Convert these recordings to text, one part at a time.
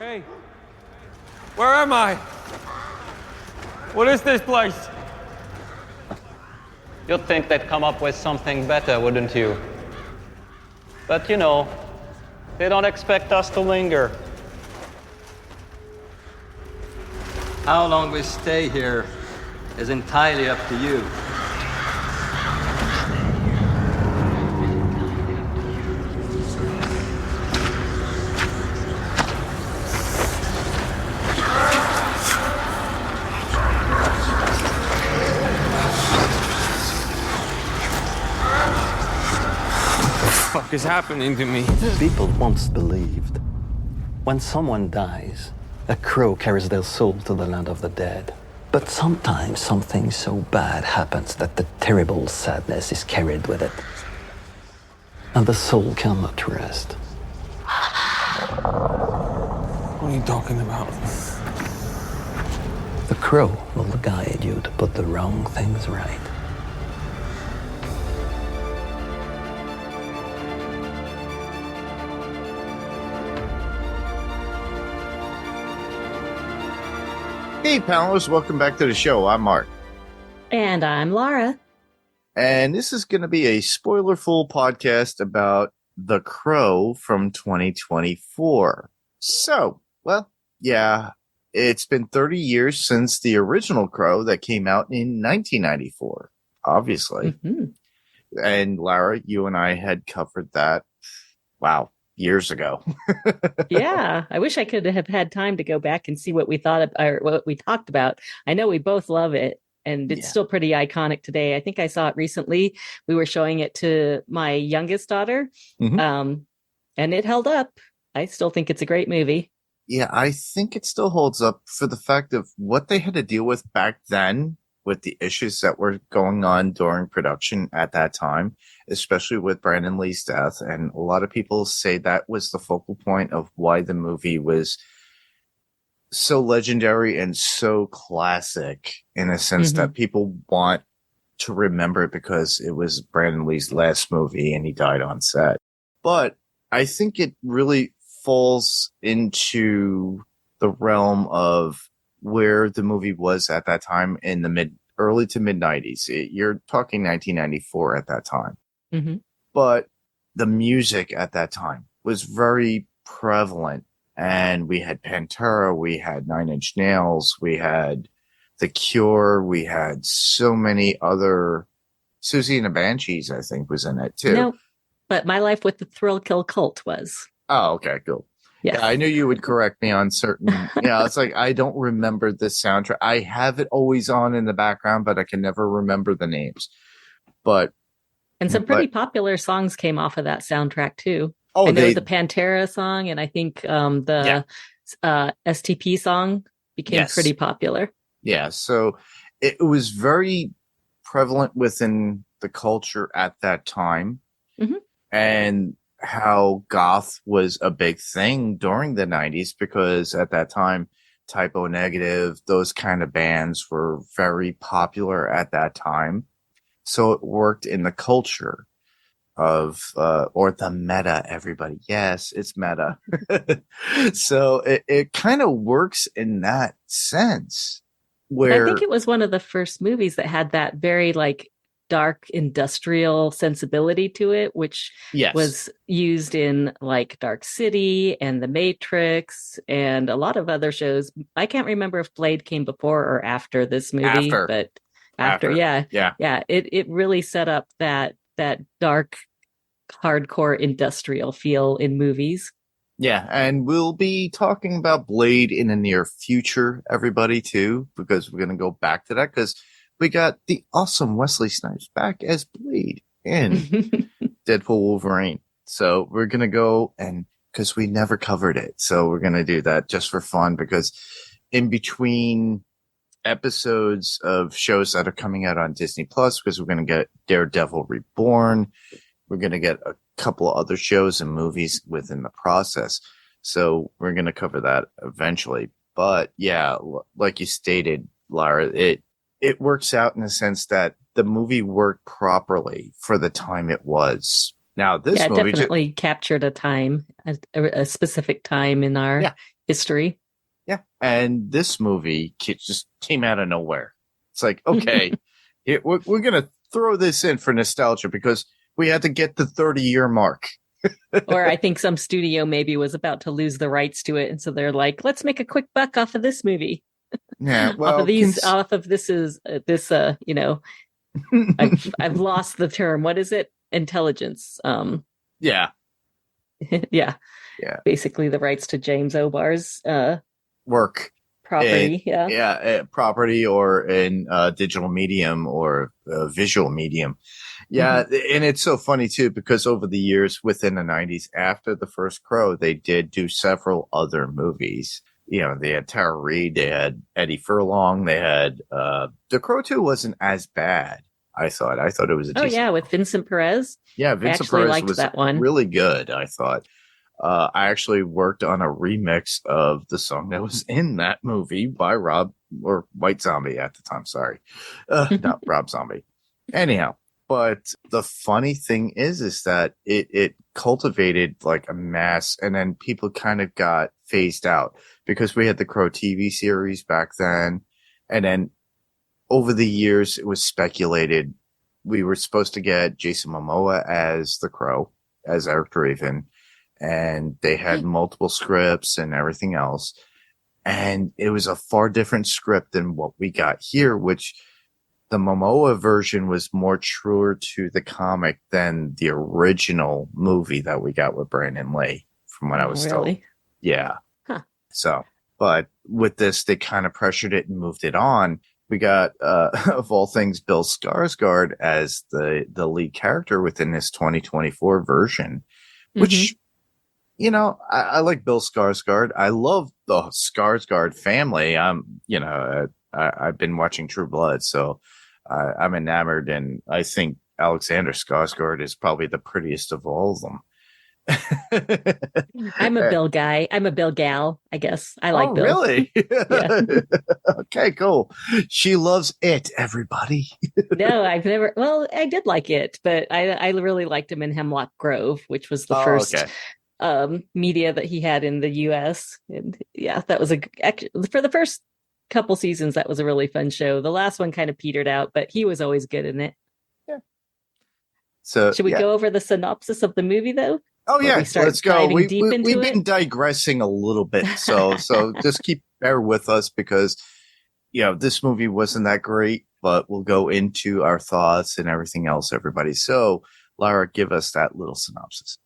Hey, where am I? What is this place? You'd think they'd come up with something better, wouldn't you? But you know, they don't expect us to linger. How long we stay here is entirely up to you. What the fuck is happening to me? People once believed when someone dies, a crow carries their soul to the land of the dead. But sometimes something so bad happens that the terrible sadness is carried with it. And the soul cannot rest. What are you talking about? The crow will guide you to put the wrong things right. Hey, panelists, welcome back to the show. I'm Mark. And I'm Lara. And this is going to be a spoiler-full podcast about The Crow from 2024. So, well, yeah, it's been 30 years since the original Crow that came out in 1994, obviously. Mm-hmm. And Lara, you and I had covered that, wow, years ago. Yeah, I wish I could have had time to go back and see what we thought of, or what we talked about. I know we both love it, and it's still pretty iconic today. I think I saw it recently. We were showing it to my youngest daughter, and it held up. I still think it's a great movie. Yeah, I think it still holds up for the fact of what they had to deal with back then with the issues that were going on during production at that time, especially with Branden Lee's death. And a lot of people say that was the focal point of why the movie was so legendary and so classic in a sense that people want to remember it because it was Branden Lee's last movie and he died on set. But I think it really falls into the realm of where the movie was at that time in the early to mid 90s. You're talking 1994 at that time. But the music at that time was very prevalent. And we had Pantera, we had Nine Inch Nails, we had The Cure, we had so many other. Susie and the Banshees, I think, was in it too. No, but My Life with the Thrill Kill Cult was. Oh, okay, cool. Yes. Yeah, I knew you would correct me on certain. It's like I don't remember the soundtrack. I have it always on in the background, but I can never remember the names. And some pretty popular songs came off of that soundtrack too. Oh, I know the Pantera song, and I think the STP song became pretty popular. Yeah, so it was very prevalent within the culture at that time, and how goth was a big thing during the 90s because at that time, Typo Negative, those kind of bands were very popular at that time. So it worked in the culture of, or the meta, everybody. Yes, it's meta. So it kind of works in that sense. Where I think it was one of the first movies that had that very dark industrial sensibility to it, which was used in Dark City and The Matrix and a lot of other shows. I can't remember if Blade came before or after this movie, but after. It really set up that dark, hardcore industrial feel in movies. Yeah, and we'll be talking about Blade in the near future, everybody, too, because we're going to go back to that because we got the awesome Wesley Snipes back as Blade in Deadpool Wolverine. So we're going to go because we never covered it. So we're going to do that just for fun because in between episodes of shows that are coming out on Disney Plus, because we're going to get Daredevil Reborn. We're going to get a couple of other shows and movies within the process. So we're going to cover that eventually. But yeah, like you stated, Lara, it works out in the sense that the movie worked properly for the time it was. Now, this movie definitely captured a time, a specific time in our history. Yeah. And this movie just came out of nowhere. It's like, okay, we're going to throw this in for nostalgia because we had to get the 30-year mark. Or I think some studio maybe was about to lose the rights to it. And so they're like, let's make a quick buck off of this movie. Yeah. Well, you know, I've lost the term. What is it? Intelligence. Yeah. Yeah. Yeah. Basically the rights to James O'Barr's work. Property. Property or in digital medium or visual medium. Yeah. And it's so funny too, because over the years within the 90s, after the first Crow, they did do several other movies. You know, they had Tara Reid, they had Eddie Furlong, they had The Crow 2 wasn't as bad, I thought. I thought it was a decent one. With Vincent Perez. Yeah, Vincent Perez was that one. Really good, I thought. I actually worked on a remix of the song that was in that movie by White Zombie at the time. Sorry. Not Rob Zombie. Anyhow, but the funny thing is that it cultivated like a mass, and then people kind of got phased out because we had the Crow TV series back then. And then over the years, it was speculated we were supposed to get Jason Momoa as the Crow, as Eric Draven. And they had multiple scripts and everything else. And it was a far different script than what we got here, which the Momoa version was more truer to the comic than the original movie that we got with Branden Lee, from what I was told. Yeah. Huh. So, but with this, they kind of pressured it and moved it on. We got, of all things, Bill Skarsgård as the lead character within this 2024 version, which, you know, I like Bill Skarsgård. I love the Skarsgård family. I've been watching True Blood, so I'm enamored, and I think Alexander Skarsgård is probably the prettiest of all of them. I'm a Bill guy. I'm a Bill gal, I guess. I like Bill. Really? Yeah. Okay, cool. She loves it, everybody. No, I've never. Well, I did like it, but I really liked him in Hemlock Grove, which was the first media that he had in the U.S. And yeah, that was for the first couple seasons, that was a really fun show. The last one kind of petered out, but he was always good in it. Yeah. So should we go over the synopsis of the movie though? Oh yeah, let's go. We've been it? digressing a little bit, so just bear with us because this movie wasn't that great, but we'll go into our thoughts and everything else, everybody. So, Lara, give us that little synopsis.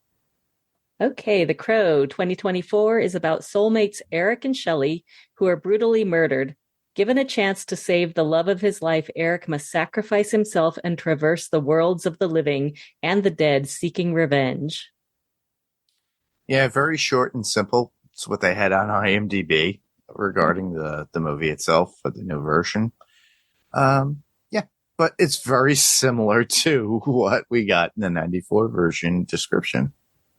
Okay, The Crow 2024 is about soulmates Eric and Shelley, who are brutally murdered. Given a chance to save the love of his life, Eric must sacrifice himself and traverse the worlds of the living and the dead, seeking revenge. Yeah, very short and simple. It's what they had on IMDb regarding the movie itself for the new version. Yeah, but it's very similar to what we got in the 94 version description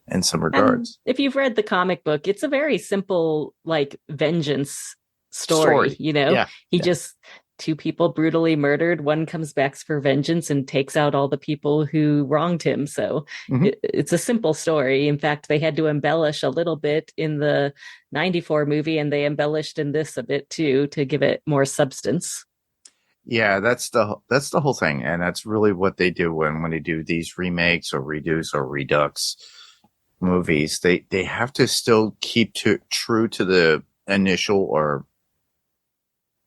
in some regards. If you've read the comic book, it's a very simple, like, vengeance story. Just two people brutally murdered. One comes back for vengeance and takes out all the people who wronged him. So it's a simple story. In fact, they had to embellish a little bit in the 94 movie, and they embellished in this a bit too to give it more substance. Yeah, that's the whole thing, and that's really what they do when they do these remakes or redos or redux movies. They have to still keep true to the initial or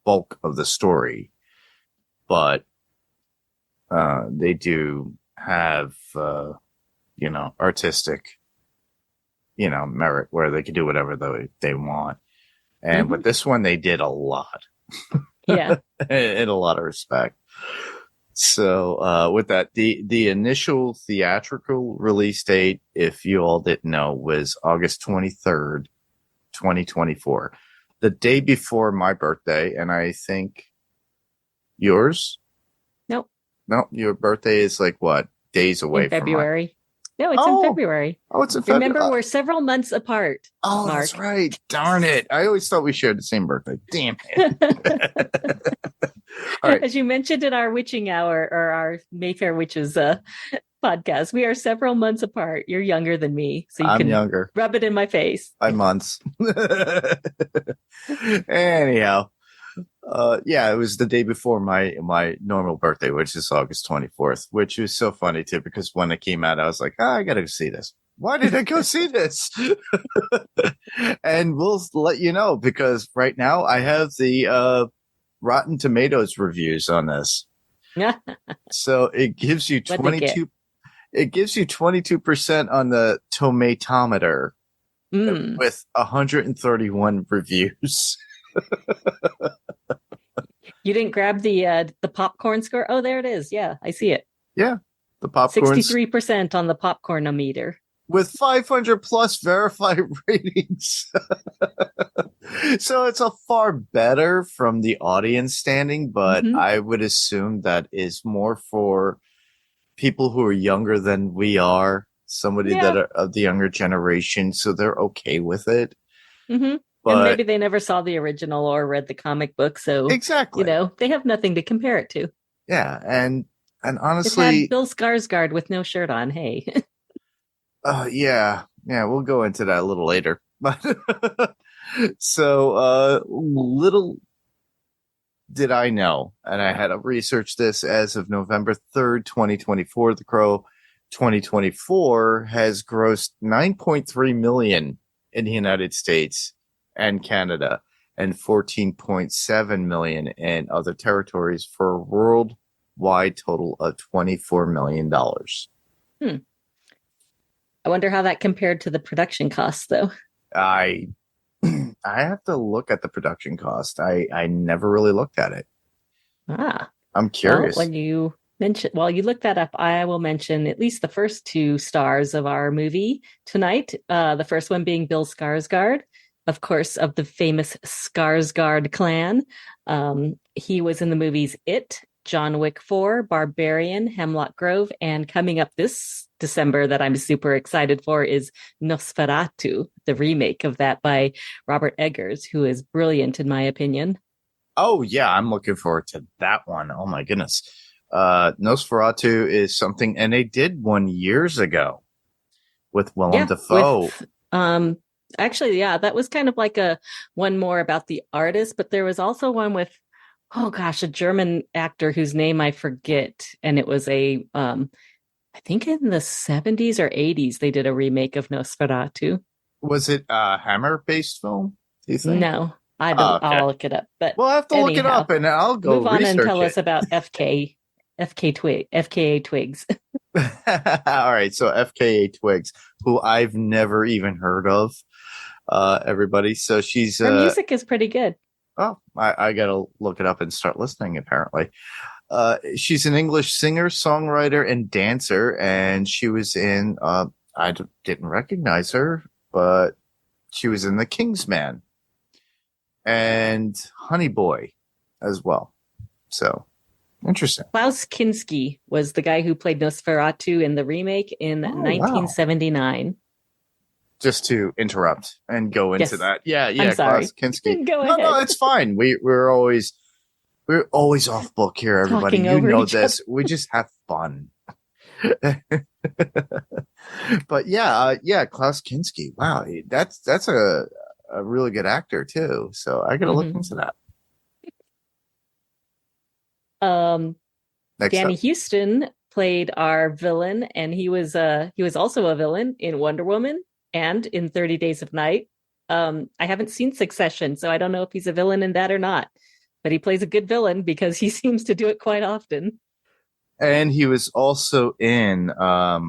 bulk of the story, but they do have artistic merit where they can do whatever they want, and with this one they did a lot. Yeah. In a lot of respect. So with that, the initial theatrical release date, if you all didn't know, was August 23rd 2024, the day before my birthday. And I think yours? Nope. No, your birthday is like what, days away in February. No, it's in February. Oh, it's in February. Remember, we're several months apart. Oh, Mark. That's right. Darn it. I always thought we shared the same birthday. Damn it. All right. As you mentioned in our witching hour, or our Mayfair Witches podcast. We are several months apart. You're younger than me, so you I'm can younger. rub it in my face. By months. Anyhow, yeah, it was the day before my normal birthday, which is August 24th, which was so funny too, because when it came out, I was like, I gotta go see this. Why did I go see this? And we'll let you know, because right now I have the Rotten Tomatoes reviews on this. So it gives you 22. It gives you 22% on the tomatometer with 131 reviews. You didn't grab the popcorn score? Oh, there it is. Yeah, I see it. Yeah, the popcorn 63% on the popcorn-o-meter. With 500 plus verified ratings. So it's a far better from the audience standing, but I would assume that is more for people who are younger than we are, somebody that are of the younger generation, so they're okay with it. Mm-hmm. But, and maybe they never saw the original or read the comic book, so exactly, they have nothing to compare it to. Yeah, and honestly, it had Bill Skarsgård with no shirt on. Hey, yeah, we'll go into that a little later. But so little did I know, and I had to research this, as of November 3rd, 2024, The Crow 2024 has grossed $9.3 million in the United States and Canada, and $14.7 million in other territories, for a worldwide total of $24 million. I wonder how that compared to the production costs, though. I have to look at the production cost. I never really looked at it. I'm curious. Well, while you look that up, I will mention at least the first two stars of our movie tonight. The first one being Bill Skarsgård, of course, of the famous Skarsgård clan. He was in the movies It, John Wick 4, Barbarian, Hemlock Grove, and coming up this December that I'm super excited for is Nosferatu, the remake of that by Robert Eggers, who is brilliant in my opinion. Oh, yeah, I'm looking forward to that one. Oh, my goodness. Nosferatu is something, and they did one years ago with Willem Dafoe. Actually, that was kind of like a one more about the artist, but there was also one with, a German actor whose name I forget. And it was I think in the 70s or 80s, they did a remake of Nosferatu. Was it a Hammer-based film, do you think? No, I don't. Okay. I'll look it up. But we'll have to look it up, and I'll go move on research and tell it. us about FKA Twigs. All right, so FKA Twigs, who I've never even heard of, everybody. So she's... Her music is pretty good. Oh, I gotta look it up and start listening, apparently. She's an English singer, songwriter, and dancer, and she was in, I didn't recognize her, but she was in The King's Man and Honey Boy as well. So, interesting. Klaus Kinski was the guy who played Nosferatu in the remake in 1979. Wow. Just to interrupt and go into that. Yeah, I'm sorry. Klaus Kinski. Go ahead. No, it's fine. We're always off book here, everybody. You know this. We just have fun. But yeah, Klaus Kinski. Wow, that's a really good actor too. So I gotta look into that. Danny Houston played our villain, and he was also a villain in Wonder Woman and in 30 Days of Night. I haven't seen Succession, so I don't know if he's a villain in that or not. But he plays a good villain because he seems to do it quite often. And he was also in, of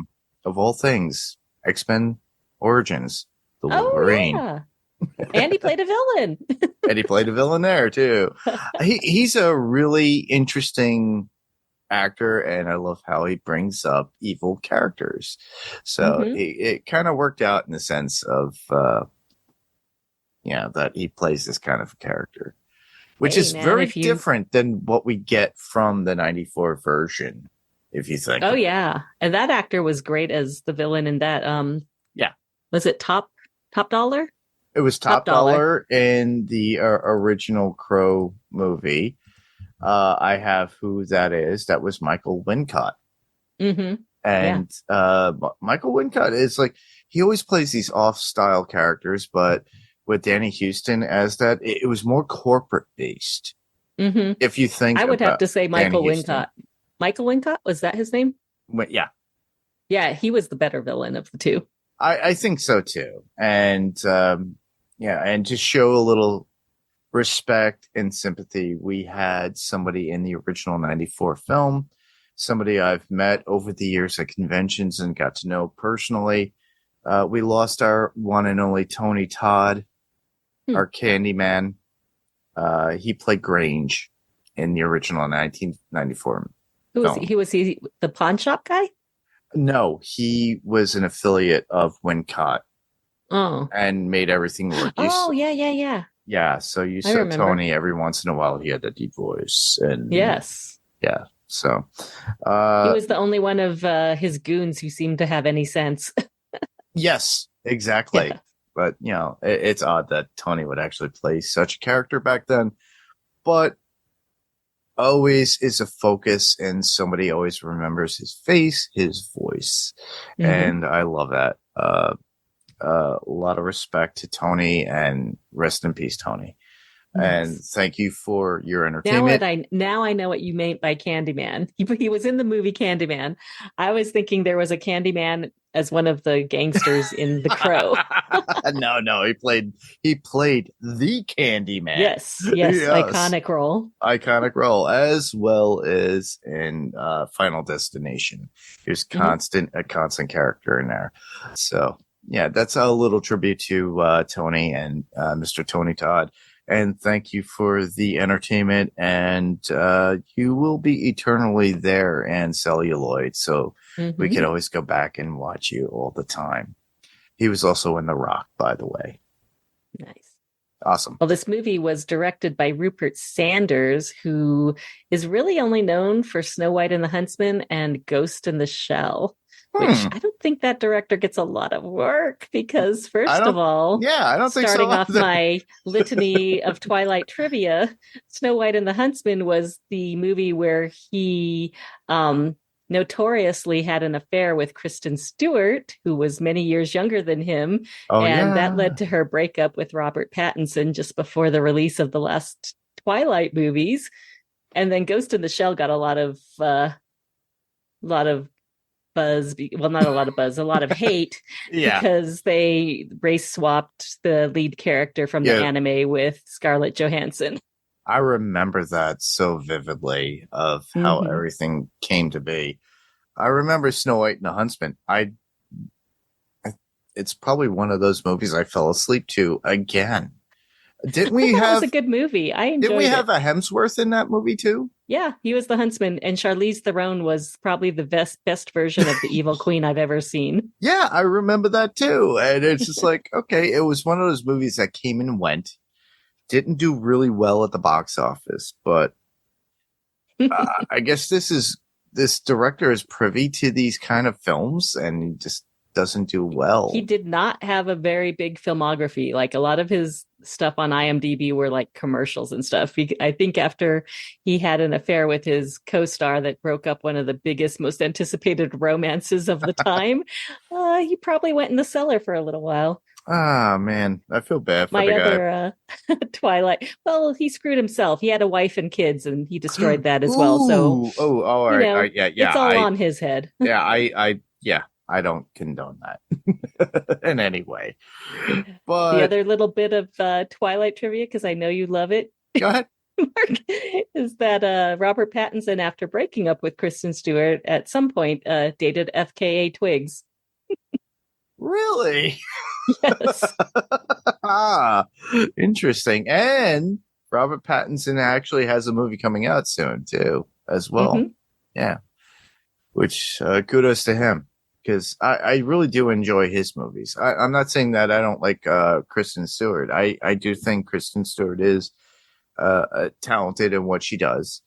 all things, X-Men Origins, the Wolverine. Oh, yeah. And he played a villain. And he played a villain there, too. He's a really interesting actor, and I love how he brings up evil characters. So it kind of worked out in the sense of, that he plays this kind of character. Which is very different than what we get from the 94 version, if you think. Oh, yeah. And that actor was great as the villain in that. Was it Top Dollar? It was Top Dollar in the original Crow movie. I have who that is. That was Michael Wincott. Mm-hmm. And Michael Wincott is like, he always plays these off-style characters, but with Danny Houston as that, it was more corporate based. Mm-hmm. If you think I would have to say Michael Houston. Wincott. Michael Wincott, was that his name? Yeah. Yeah, he was the better villain of the two. I think so too. And and to show a little respect and sympathy, we had somebody in the original 94 film, somebody I've met over the years at conventions and got to know personally. We lost our one and only Tony Todd, our Candyman. He played Grange in the original 1994 film. Was he the pawn shop guy? No, he was an affiliate of Wincott. Oh. And made everything work. Yeah. Yeah, so you saw Tony every once in a while. He had a deep voice. And yes. Yeah, so. He was the only one of his goons who seemed to have any sense. Yes, exactly. Yeah. But, it's odd that Tony would actually play such a character back then. But always is a focus, and somebody always remembers his face, his voice. Mm-hmm. And I love that. A lot of respect to Tony, and rest in peace, Tony. Yes. And thank you for your entertainment. Now I know what you meant by Candyman. He was in the movie Candyman. I was thinking there was a Candyman as one of the gangsters in The Crow. No, he played the Candyman. Yes, iconic role, as well as in Final Destination. There's a constant character in there. So yeah, that's a little tribute to Tony and Mr. Tony Todd. And thank you for the entertainment. And you will be eternally there and celluloid. So we could always go back and watch you all the time. He was also in The Rock, by the way. Nice. Awesome. Well, this movie was directed by Rupert Sanders, who is really only known for Snow White and the Huntsman and Ghost in the Shell. Which I don't think that director gets a lot of work because, first of all, I don't think so. Starting off my litany of Twilight trivia, Snow White and the Huntsman was the movie where he notoriously had an affair with Kristen Stewart, who was many years younger than him. That led to her breakup with Robert Pattinson just before the release of the last Twilight movies. And then Ghost in the Shell got a lot of buzz, not a lot of buzz, a lot of hate because they race swapped the lead character from the anime with Scarlett Johansson. I remember that so vividly of how everything came to be. I remember Snow White and the Huntsman. It's probably one of those movies I fell asleep to again. Didn't we have? That was a good movie. I enjoyed it. Didn't we have a Hemsworth in that movie too? Yeah, he was the huntsman, and Charlize Theron was probably the best version of the evil queen I've ever seen. Yeah, I remember that too. And it's just like, okay, it was one of those movies that came and went, didn't do really well at the box office, but I guess this director is privy to these kind of films, and he just doesn't do well. He did not have a very big filmography. Like a lot of his stuff on IMDb were like commercials and stuff. I think after he had an affair with his co-star that broke up one of the biggest, most anticipated romances of the time, he probably went in the cellar for a little while. Ah, man, I feel bad for my the other Twilight. Well, he screwed himself. He had a wife and kids, and he destroyed that as well. So, all right, it's all on his head. I don't condone that in any way. But the other little bit of Twilight trivia, because I know you love it. Go ahead. Mark, is that Robert Pattinson, after breaking up with Kristen Stewart, at some point dated FKA Twigs. Really? Yes. Interesting. And Robert Pattinson actually has a movie coming out soon too, as well. Yeah. Which kudos to him, because I really do enjoy his movies. I'm not saying that I don't like Kristen Stewart. I do think Kristen Stewart is talented in what she does.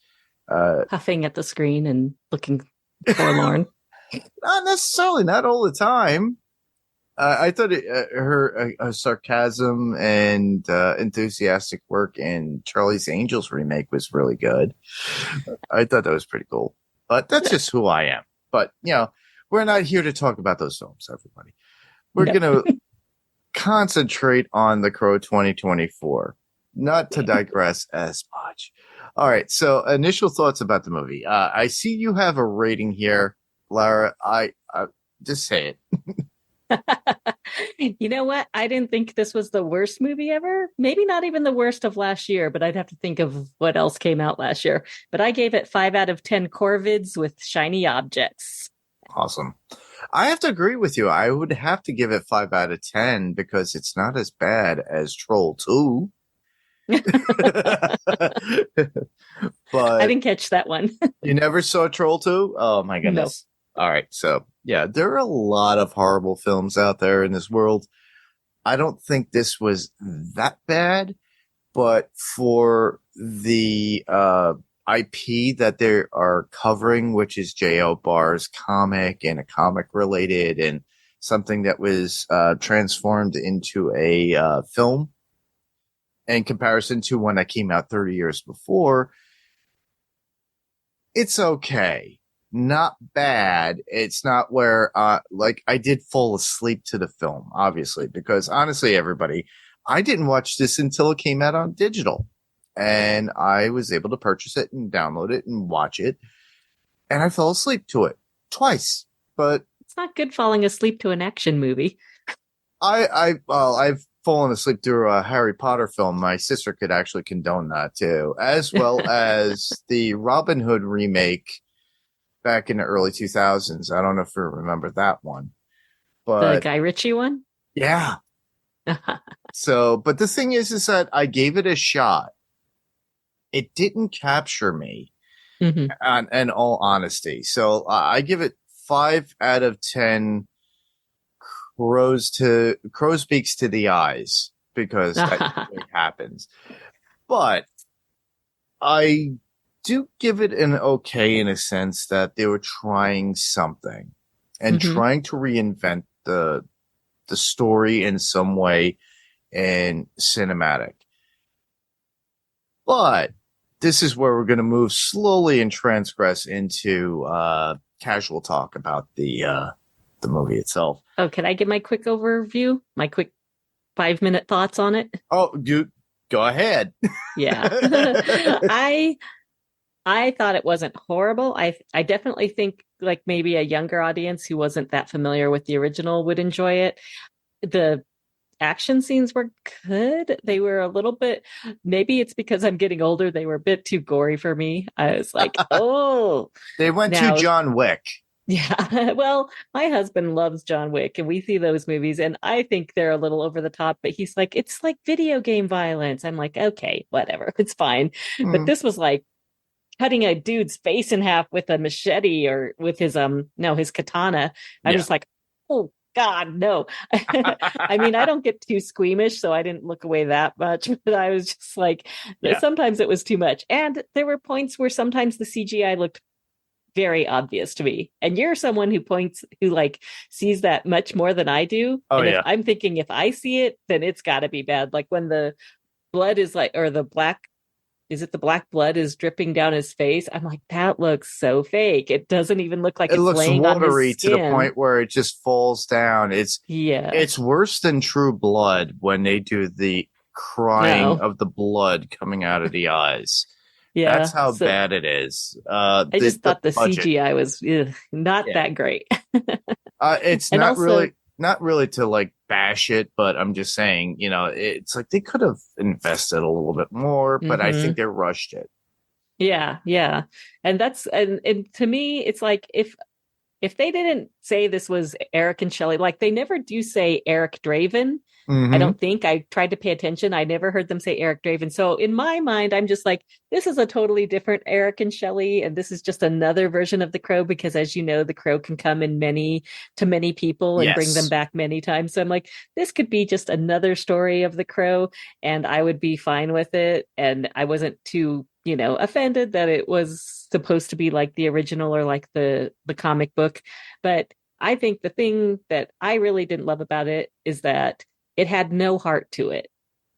Huffing at the screen and looking forlorn. Not necessarily, not all the time. I thought her sarcasm and enthusiastic work in Charlie's Angels remake was really good. I thought that was pretty cool. But that's just who I am. But, we're not here to talk about those films, everybody. We're No. going to concentrate on The Crow 2024, not to digress as much. All right. So initial thoughts about the movie. I see you have a rating here, Lara. I just say it. You know what? I didn't think this was the worst movie ever. Maybe not even the worst of last year, but I'd have to think of what else came out last year. But I gave it 5 out of 10 corvids with shiny objects. Awesome. I have to agree with you. I would have to give it 5 out of 10 because it's not as bad as Troll 2. But I didn't catch that one. You never saw Troll 2? Oh my goodness. No. All right. So yeah, there are a lot of horrible films out there in this world. I don't think this was that bad, but for the IP that they are covering, which is J.L. Barr's comic and a comic related and something that was transformed into a film in comparison to one that came out 30 years before, it's okay. Not bad. It's not where, like, I did fall asleep to the film, obviously, because honestly, everybody, I didn't watch this until it came out on digital. And I was able to purchase it and download it and watch it. And I fell asleep to it twice. But it's not good falling asleep to an action movie. I've fallen asleep through a Harry Potter film. My sister could actually condone that too, as well as the Robin Hood remake back in the early 2000s. I don't know if you remember that one. But the Guy Ritchie one? Yeah. So, but the thing is that I gave it a shot. It didn't capture me, in all honesty. So I give it 5 out of 10 crow's beaks to the eyes, because that usually happens. But I do give it an okay in a sense that they were trying something and trying to reinvent the story in some way in cinematic. But this is where we're going to move slowly and transgress into casual talk about the movie itself. Oh, can I give my quick overview? My quick 5-minute thoughts on it? Oh, you go ahead. Yeah. I thought it wasn't horrible. I definitely think like maybe a younger audience who wasn't that familiar with the original would enjoy it. The action scenes were good. They were a little bit, maybe it's because I'm getting older, they were a bit too gory for me. I was like, oh. They went to John Wick. Yeah. Well, my husband loves John Wick and we see those movies and I think they're a little over the top, but he's like, it's like video game violence. I'm like, okay, whatever. It's fine. But this was like cutting a dude's face in half with a machete or with his his katana. I'm just like, oh God, no. I mean, I don't get too squeamish, so I didn't look away that much, but I was just like, sometimes it was too much. And there were points where sometimes the CGI looked very obvious to me. And you're someone who like sees that much more than I do. Oh, and I'm thinking if I see it, then it's got to be bad. Like when the blood is like, or the black blood is dripping down his face? I'm like, that looks so fake. It doesn't even look like it it's looks laying watery on his to skin. the point where it just falls down. It's worse than True Blood when they do the crying of the blood coming out of the eyes. Yeah, that's how bad it is. I just thought the CGI was not that great. It's not really to like bash it, but I'm just saying, it's like they could have invested a little bit more, but I think they rushed it. Yeah. And and to me, it's like if they didn't say this was Eric and Shelley, like they never do say Eric Draven. I don't think. I tried to pay attention. I never heard them say Eric Draven. So in my mind, I'm just like, this is a totally different Eric and Shelley. And this is just another version of the Crow, because as you know, the Crow can come in many people and bring them back many times. So I'm like, this could be just another story of the Crow and I would be fine with it. And I wasn't too, offended that it was supposed to be like the original or like the comic book. But I think the thing that I really didn't love about it is that it had no heart to it.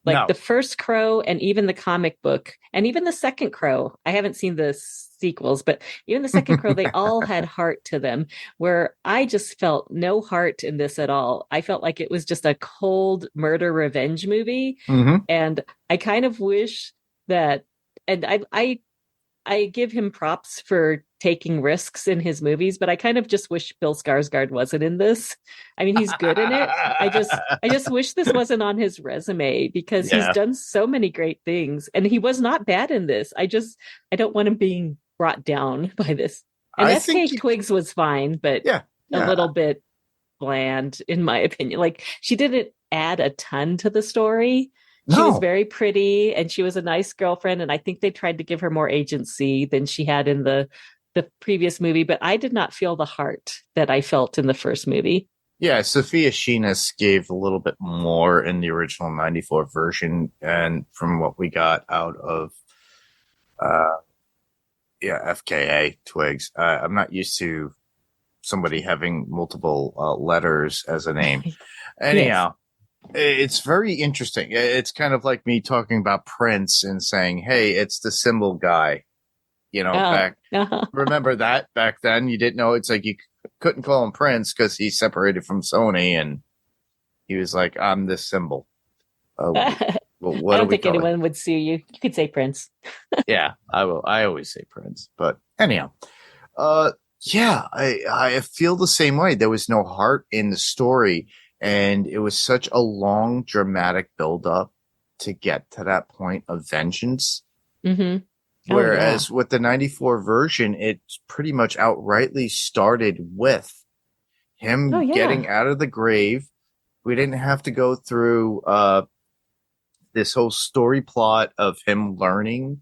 Like No. the first Crow and even the comic book and even the second Crow. I haven't seen the sequels, but even the second Crow, they all had heart to them, where I just felt no heart in this at all. I felt like it was just a cold murder revenge movie. Mm-hmm. And I kind of wish that, and I give him props for taking risks in his movies, but I kind of just wish Bill Skarsgård wasn't in this. I mean, he's good in it. I just wish this wasn't on his resume because he's done so many great things, and he was not bad in this. I don't want him being brought down by this. And SK Twigs was fine, but a little bit bland in my opinion. Like, she didn't add a ton to the story. She was very pretty and she was a nice girlfriend. And I think they tried to give her more agency than she had in the previous movie. But I did not feel the heart that I felt in the first movie. Yeah, Sophia Sheeness gave a little bit more in the original 94 version. And from what we got out of, FKA Twigs, I'm not used to somebody having multiple letters as a name. Anyhow. Yes. It's very interesting. It's kind of like me talking about Prince and saying, hey, it's the symbol guy. Remember that back then? You didn't know. It's like you couldn't call him Prince because he's separated from Sony and he was like, I'm this symbol. Well, what I don't think anyone would sue you. You could say Prince. Yeah, I will. I always say Prince. But anyhow, I feel the same way. There was no heart in the story. And it was such a long, dramatic buildup to get to that point of vengeance. Mm-hmm. Whereas with the 94 version, it pretty much outrightly started with him getting out of the grave. We didn't have to go through this whole story plot of him learning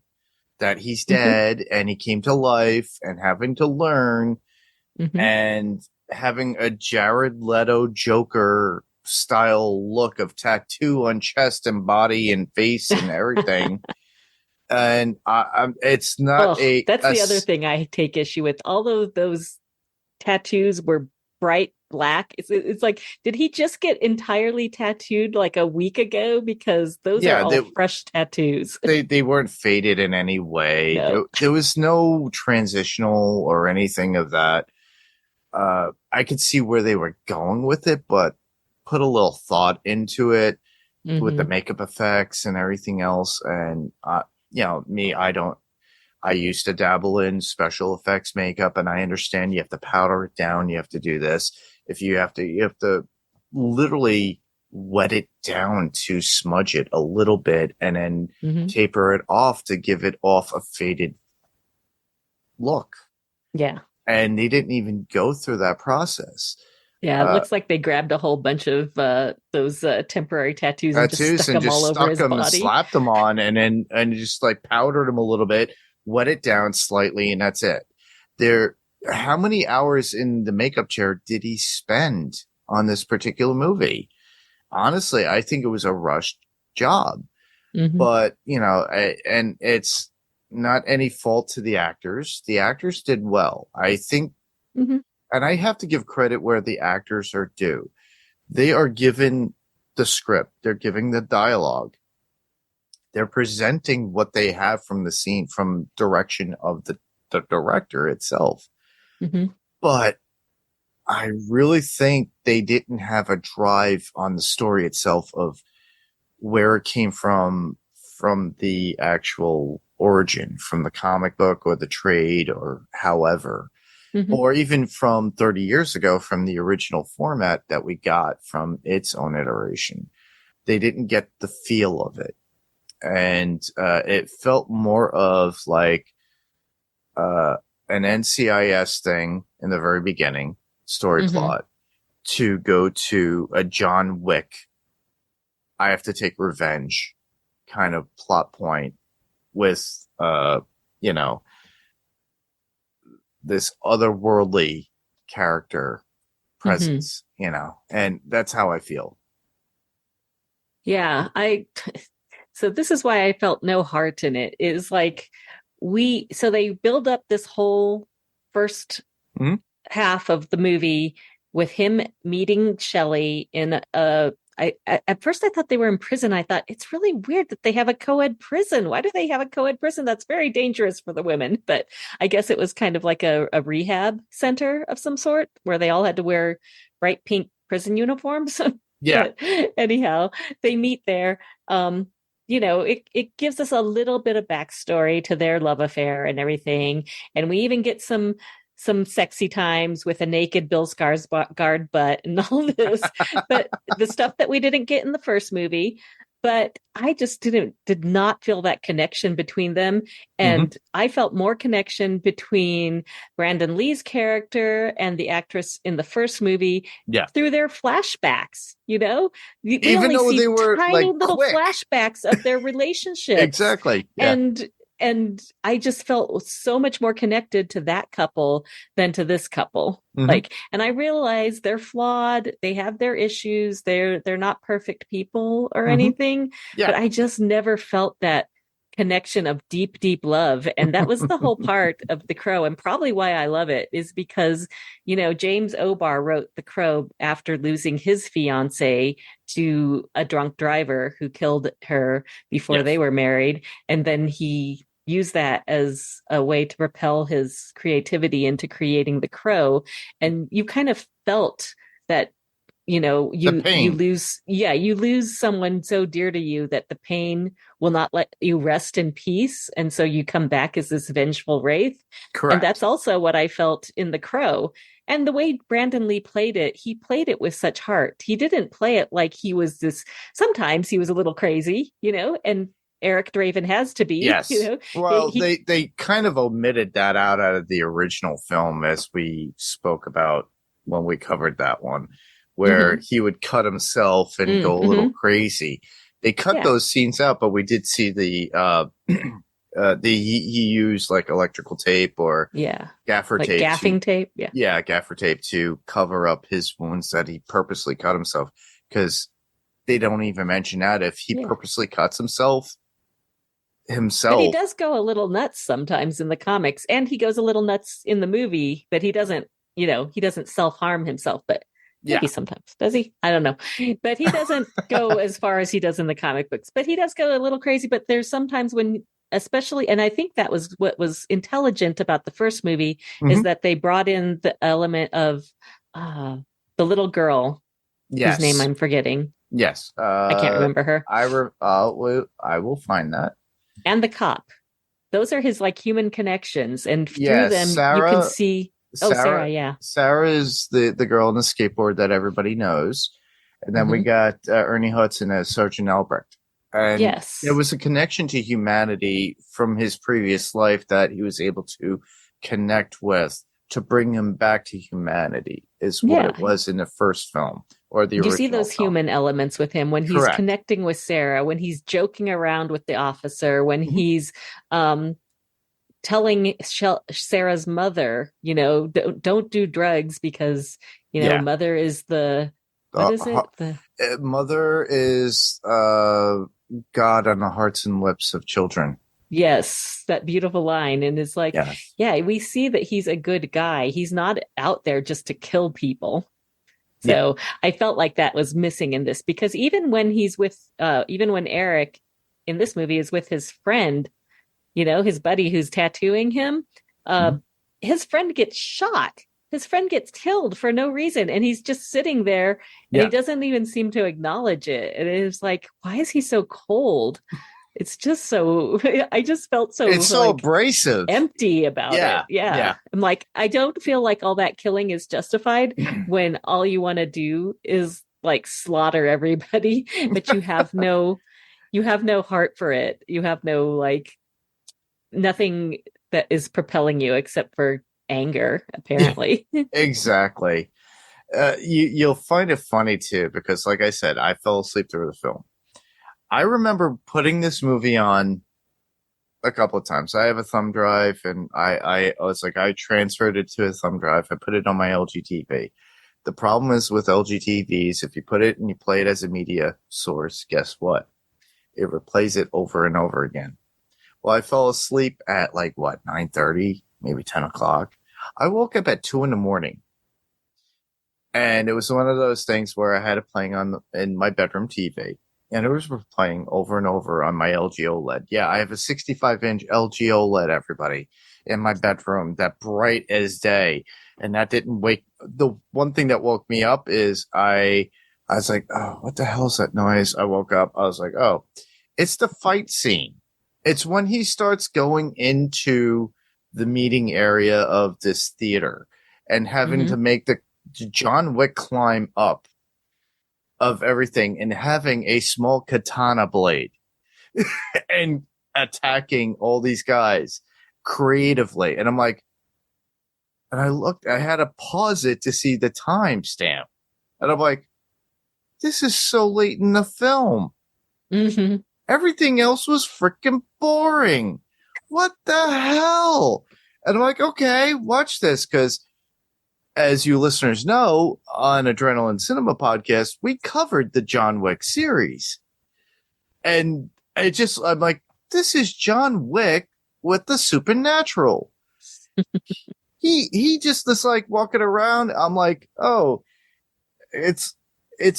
that he's dead and he came to life and having to learn and having a Jared Leto Joker style look of tattoo on chest and body and face and everything. And it's not that's the other thing I take issue with. All of those tattoos were bright black. It's like, did he just get entirely tattooed like a week ago? Because those are all fresh tattoos. They weren't faded in any way. No. There was no transitional or anything of that. I could see where they were going with it, but put a little thought into it with the makeup effects and everything else. And, I used to dabble in special effects makeup, and I understand you have to powder it down. You have to do this. You have to literally wet it down to smudge it a little bit and then taper it off to give it off a faded look. Yeah. And they didn't even go through that process. Yeah, it looks like they grabbed a whole bunch of those temporary tattoos and just stuck them all over his body. And slapped them on and just like powdered them a little bit, wet it down slightly, and that's it. How many hours in the makeup chair did he spend on this particular movie? Honestly, I think it was a rushed job. But, and it's not any fault to the actors. The actors did well. I think, and I have to give credit where the actors are due. They are given the script. They're giving the dialogue. They're presenting what they have from the scene, from direction of the director itself. But I really think they didn't have a drive on the story itself of where it came from the actual origin, from the comic book or the trade or however, or even from 30 years ago from the original format that we got from its own iteration. They didn't get the feel of it. And it felt more of like an NCIS thing in the very beginning, story plot, to go to a John Wick, I have to take revenge kind of plot point with, this otherworldly character presence, and that's how I feel. Yeah, so this is why I felt no heart in it. Is like so they build up this whole first half of the movie with him meeting Shelley in a at first I thought they were in prison. I thought it's really weird that they have a co-ed prison. Why do they have a co-ed prison? That's very dangerous for the women. But I guess it was kind of like a rehab center of some sort where they all had to wear bright pink prison uniforms. Yeah. But anyhow, they meet there. It gives us a little bit of backstory to their love affair and everything. And we even get some sexy times with a naked Bill Skarsgård butt and all this, but the stuff that we didn't get in the first movie. But I just did not feel that connection between them. And I felt more connection between Branden Lee's character and the actress in the first movie through their flashbacks, We Even only though see they were tiny like little quick. flashbacks of their relationship. Exactly. Yeah. And I just felt so much more connected to that couple than to this couple. And I realize they're flawed. They have their issues. They're not perfect people or anything. Yeah. But I just never felt that connection of deep, deep love. And that was the whole part of The Crow. And probably why I love it is because, James O'Barr wrote The Crow after losing his fiance to a drunk driver who killed her before they were married. And then he used that as a way to propel his creativity into creating The Crow. And you kind of felt that, you lose someone so dear to you that the pain will not let you rest in peace. And so you come back as this vengeful wraith. Correct. And that's also what I felt in The Crow. And the way Branden Lee played it, he played it with such heart. He didn't play it like he was sometimes he was a little crazy, and Eric Draven has to be. Yes. Well, they kind of omitted that out of the original film, as we spoke about when we covered that one, where he would cut himself and go a little crazy. They cut those scenes out, but we did see he used like electrical tape or gaffer like tape. Gaffing tape. Yeah. Yeah, gaffer tape to cover up his wounds that he purposely cut himself, because they don't even mention that if he purposely cuts himself. But he does go a little nuts sometimes in the comics, and he goes a little nuts in the movie, but he doesn't self-harm himself, but maybe sometimes. Does he? I don't know. But he doesn't go as far as he does in the comic books, but he does go a little crazy. But there's sometimes when, especially, and I think that was what was intelligent about the first movie, is that they brought in the element of the little girl whose name I'm forgetting. Yes. I can't remember her. I will find that. And the cop. Those are his like human connections. And through them, Sarah, you can see. Sarah, yeah. Sarah is the girl on the skateboard that everybody knows. And then we got Ernie Hudson as Sergeant Albrecht. And there was a connection to humanity from his previous life that he was able to connect with to bring him back to humanity, is what it was in the first film. Or the original. You see those human elements with him when he's connecting with Sarah, when he's joking around with the officer, when he's telling Sarah's mother, don't do drugs because, mother is mother is God on the hearts and lips of children. Yes, that beautiful line. And it's like, we see that he's a good guy. He's not out there just to kill people. So I felt like that was missing in this, because even when when Eric in this movie is with his friend, his buddy who's tattooing him, his friend gets shot. His friend gets killed for no reason. And he's just sitting there and he doesn't even seem to acknowledge it. And it's like, why is he so cold? It's just so, I just felt so, it's so abrasive, empty about it. Yeah. I'm like, I don't feel like all that killing is justified when all you want to do is like slaughter everybody, but you have no heart for it. You have no, nothing that is propelling you except for anger, apparently. Exactly. You'll find it funny too, because like I said, I fell asleep through the film. I remember putting this movie on a couple of times. I have a thumb drive, and I was like, I transferred it to a thumb drive. I put it on my LG TV. The problem is with LG TVs, if you put it and you play it as a media source, guess what? It replays it over and over again. Well, I fell asleep at 9:30, maybe 10 o'clock. I woke up at 2 a.m. And it was one of those things where I had it playing in my bedroom TV. And it was playing over and over on my LG OLED. Yeah, I have a 65-inch LG OLED, everybody, in my bedroom, that bright as day. And that didn't wake. The one thing that woke me up is I was like, oh, what the hell is that noise? I woke up. I was like, oh, it's the fight scene. It's when he starts going into the meeting area of this theater and having to make the John Wick climb up of everything and having a small katana blade and attacking all these guys creatively. And I'm like, and I had to pause it to see the timestamp. And I'm like, this is so late in the film. Mm-hmm. Everything else was freaking boring. What the hell? And I'm like, okay, watch this. Because as you listeners know, on Adrenaline Cinema Podcast, we covered the John Wick series. And I'm like, this is John Wick with the supernatural. He just is like walking around. I'm like, oh, it's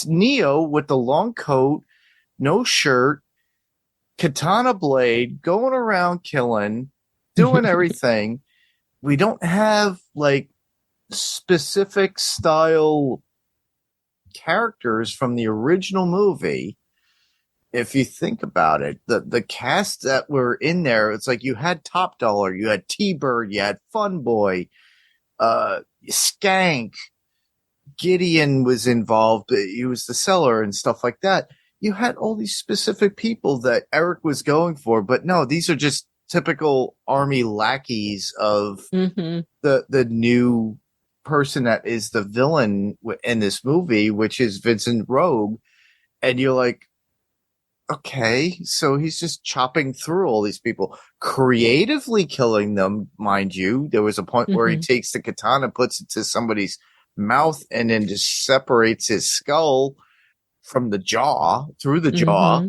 Neo with the long coat, no shirt, katana blade, going around killing, doing everything. We don't have like specific style characters from the original movie. If you think about it, the cast that were in there, it's like you had Top Dollar, you had T-Bird, you had Fun Boy, Skank, Gideon was involved. He was the seller and stuff like that. You had all these specific people that Eric was going for, but no, these are just typical army lackeys of the new person that is the villain in this movie, which is Vincent Rogue. And you're like, okay, so he's just chopping through all these people, creatively killing them, mind you. There was a point where he takes the katana, puts it to somebody's mouth, and then just separates his skull from the jaw, through the jaw.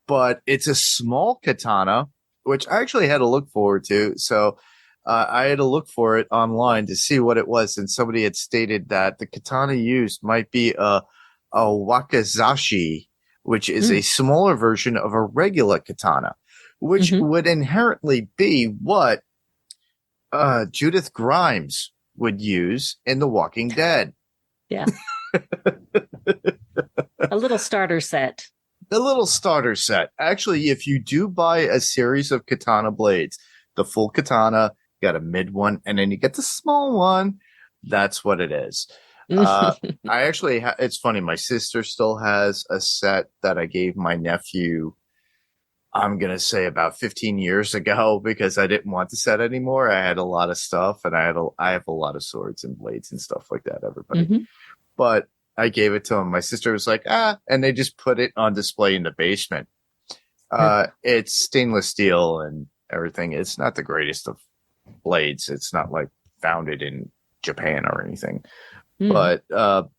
But it's a small katana, which I actually had to look forward to. So I had to look for it online to see what it was. And somebody had stated that the katana used might be a wakizashi, which is a smaller version of a regular katana, which would inherently be what Judith Grimes would use in The Walking Dead. Yeah. A little starter set. A little starter set. Actually, if you do buy a series of katana blades, the full katana, you got a mid one, and then you get the small one, that's what it is. I actually, it's funny. My sister still has a set that I gave my nephew, I'm going to say about 15 years ago, because I didn't want the set anymore. I had a lot of stuff, and I have a lot of swords and blades and stuff like that, everybody. But I gave it to him. My sister was like, and they just put it on display in the basement. It's stainless steel and everything. It's not the greatest of blades. It's not like founded in Japan or anything. But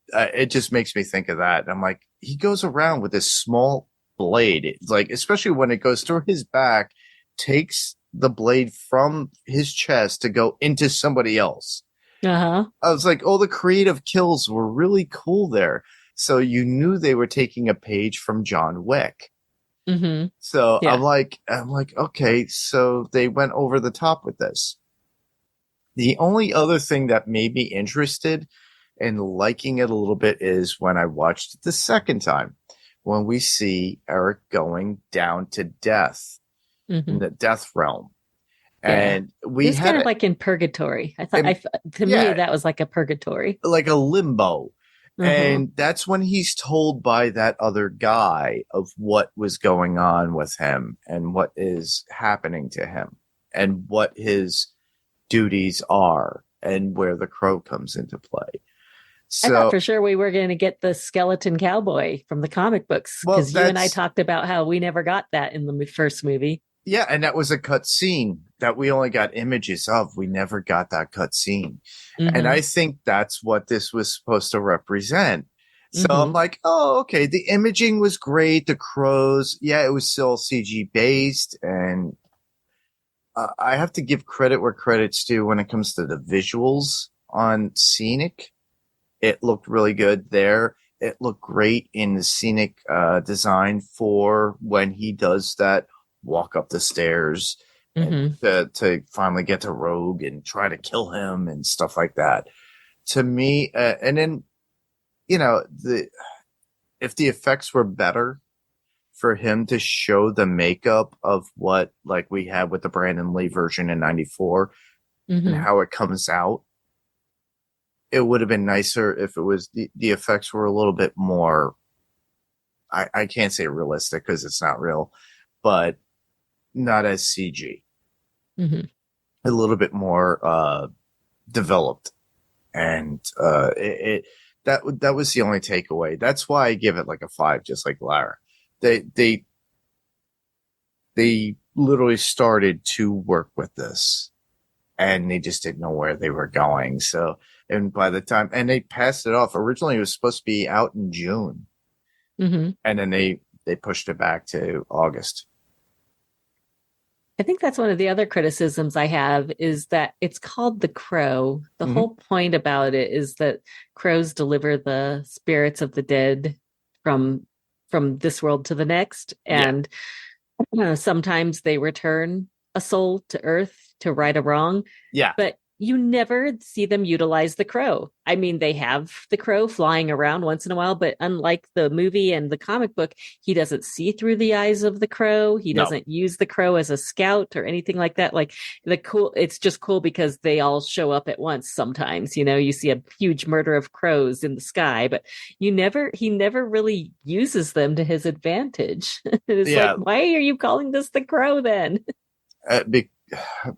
it just makes me think of that. I'm like, he goes around with this small blade. It's like, especially when it goes through his back, takes the blade from his chest to go into somebody else. I was like, the creative kills were really cool there. So you knew they were taking a page from John Wick. So yeah. I'm like, okay, so they went over the top with this. The only other thing that made me interested in liking it a little bit is when I watched it the second time, when we see Eric going down to death in the death realm. And we was kind of like in purgatory. I thought, to me, that was like a purgatory, like a limbo. And that's when he's told by that other guy of what was going on with him and what is happening to him and what his duties are and where the crow comes into play. So, I thought for sure we were going to get the skeleton cowboy from the comic books, because you and I talked about how we never got that in the first movie. Yeah, and that was a cut scene that we only got images of. We never got that cut scene. And I think that's what this was supposed to represent. So I'm like, oh, okay. The imaging was great. The crows, yeah, it was still CG based. And I have to give credit where credit's due when it comes to the visuals on Scenic. It looked really good there. It looked great in the scenic design for when he does that walk up the stairs and to finally get to Rogue and try to kill him and stuff like that. To me, and then, if the effects were better for him to show the makeup of what like we had with the Branden Lee version in 94 and how it comes out, it would have been nicer if it was the effects were a little bit more, I can't say realistic because it's not real, but not as CG. A little bit more developed. And that was the only takeaway. That's why I give it like a 5, just like Lara. They literally started to work with this, and they just didn't know where they were going. So, and by the time, and they passed it off. Originally, it was supposed to be out in June, and then they pushed it back to August. I think that's one of the other criticisms I have is that it's called The Crow. The whole point about it is that crows deliver the spirits of the dead from this world to the next. And sometimes they return a soul to Earth to right a wrong. Yeah. But you never see them utilize the crow. I mean, they have the crow flying around once in a while, but unlike the movie and the comic book, he doesn't see through the eyes of the crow. He doesn't use the crow as a scout or anything like that. Like it's just cool because they all show up at once. Sometimes, you see a huge murder of crows in the sky, but he never really uses them to his advantage. It's like, why are you calling this the crow then?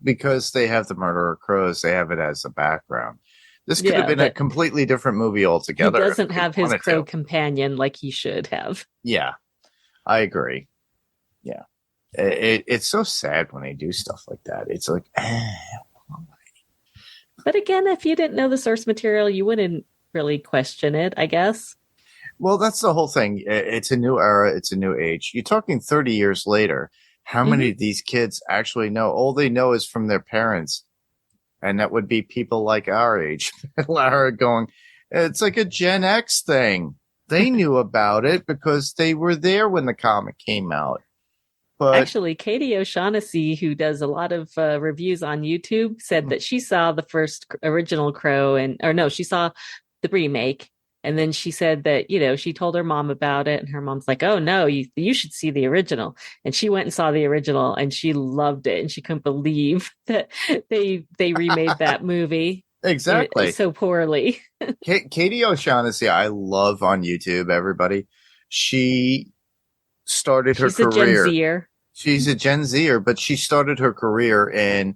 Because they have the murder of crows, they have it as a background. This could have been a completely different movie altogether. He doesn't have his crow companion like he should have. Yeah, I agree. Yeah. It's so sad when they do stuff like that. It's like, But again, if you didn't know the source material, you wouldn't really question it, I guess. Well, that's the whole thing. It's a new era. It's a new age. You're talking 30 years later. How many of these kids actually know? All they know is from their parents. And that would be people like our age. Lara going, it's like a Gen X thing. They knew about it because they were there when the comic came out. But actually, Katie O'Shaughnessy, who does a lot of reviews on YouTube, said that she saw the first original Crow she saw the remake. And then she said that, she told her mom about it and her mom's like, oh, no, you should see the original. And she went and saw the original and she loved it. And she couldn't believe that they remade that movie. Exactly. So poorly. Katie O'Shaughnessy, I love on YouTube, everybody. She started her career. She's a Gen Zer. She's a Gen Zer, but she started her career in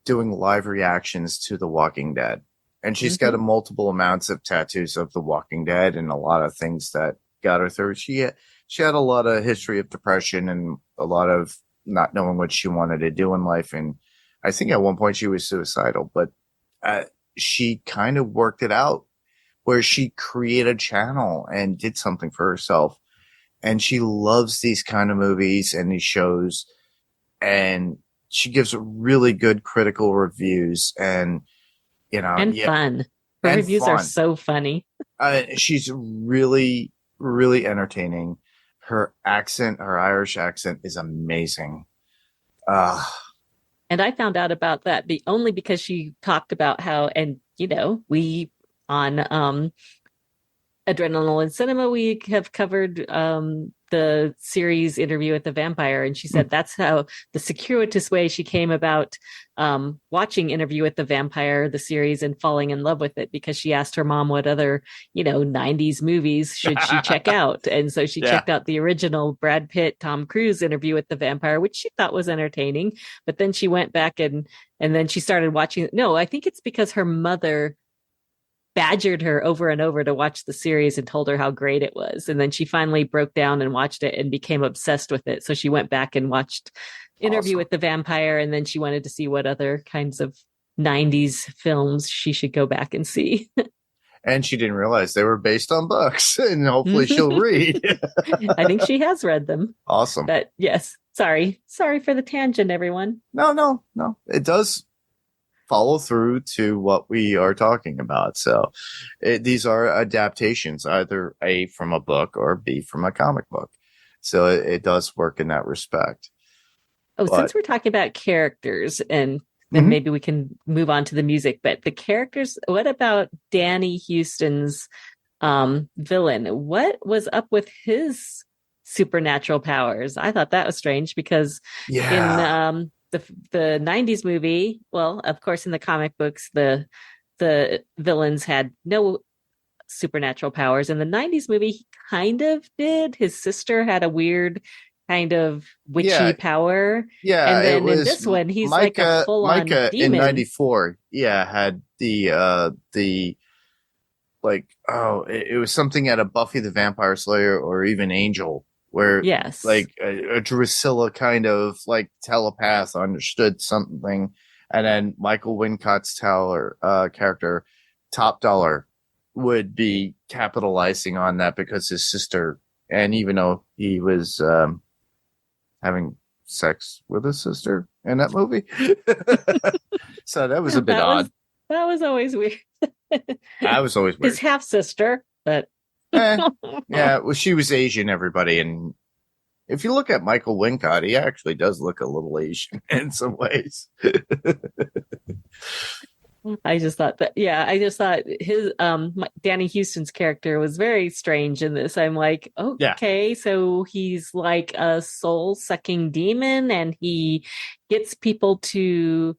doing live reactions to The Walking Dead. And she's got multiple amounts of tattoos of The Walking Dead and a lot of things that got her through. She had a lot of history of depression and a lot of not knowing what she wanted to do in life. And I think at one point she was suicidal, but she kind of worked it out where she created a channel and did something for herself. And she loves these kind of movies and these shows. And she gives really good critical reviews and, fun. Her reviews are so funny. She's really, really entertaining. Her accent, her Irish accent is amazing. And I found out about that only because she talked about how, and we on Adrenaline Cinema, we have covered the series Interview with the Vampire, and she said that's how the circuitous way she came about watching Interview with the Vampire, the series, and falling in love with it, because she asked her mom what other 90s movies should she check out, and so she checked out the original Brad Pitt, Tom Cruise Interview with the Vampire, which she thought was entertaining, but then she went back and then she started watching. No, I think it's because her mother badgered her over and over to watch the series and told her how great it was. And then she finally broke down and watched it and became obsessed with it. So she went back and watched Interview with the Vampire. And then she wanted to see what other kinds of 90s films she should go back and see. And she didn't realize they were based on books, and hopefully she'll read. I think she has read them. Awesome. But yes, sorry for the tangent, everyone. No. It does follow through to what we are talking about. So these are adaptations, either A, from a book, or B, from a comic book. So it does work in that respect. Oh, since we're talking about characters, and then maybe we can move on to the music, but the characters, what about Danny Houston's villain? What was up with his supernatural powers? I thought that was strange because in the 90s movie, well, of course, in the comic books, the villains had no supernatural powers. In the 90s movie, he kind of did. His sister had a weird kind of witchy power. Yeah, and then in this one, he's Micah, like a full-on Micah demon. in '94. Yeah, had the like, it was something at a Buffy the Vampire Slayer or even Angel, where like a Drusilla kind of like telepath understood something, and then Michael Wincott's character, Top Dollar, would be capitalizing on that because his sister, and even though he was having sex with his sister in that movie, so that was a bit odd. That was always weird. I was always weird. His half sister, but yeah, well, she was Asian, everybody, and if you look at Michael Wincott, he actually does look a little Asian in some ways. I just thought his Danny Houston's character was very strange in this. I'm like, okay, so he's like a soul-sucking demon, and he gets people to,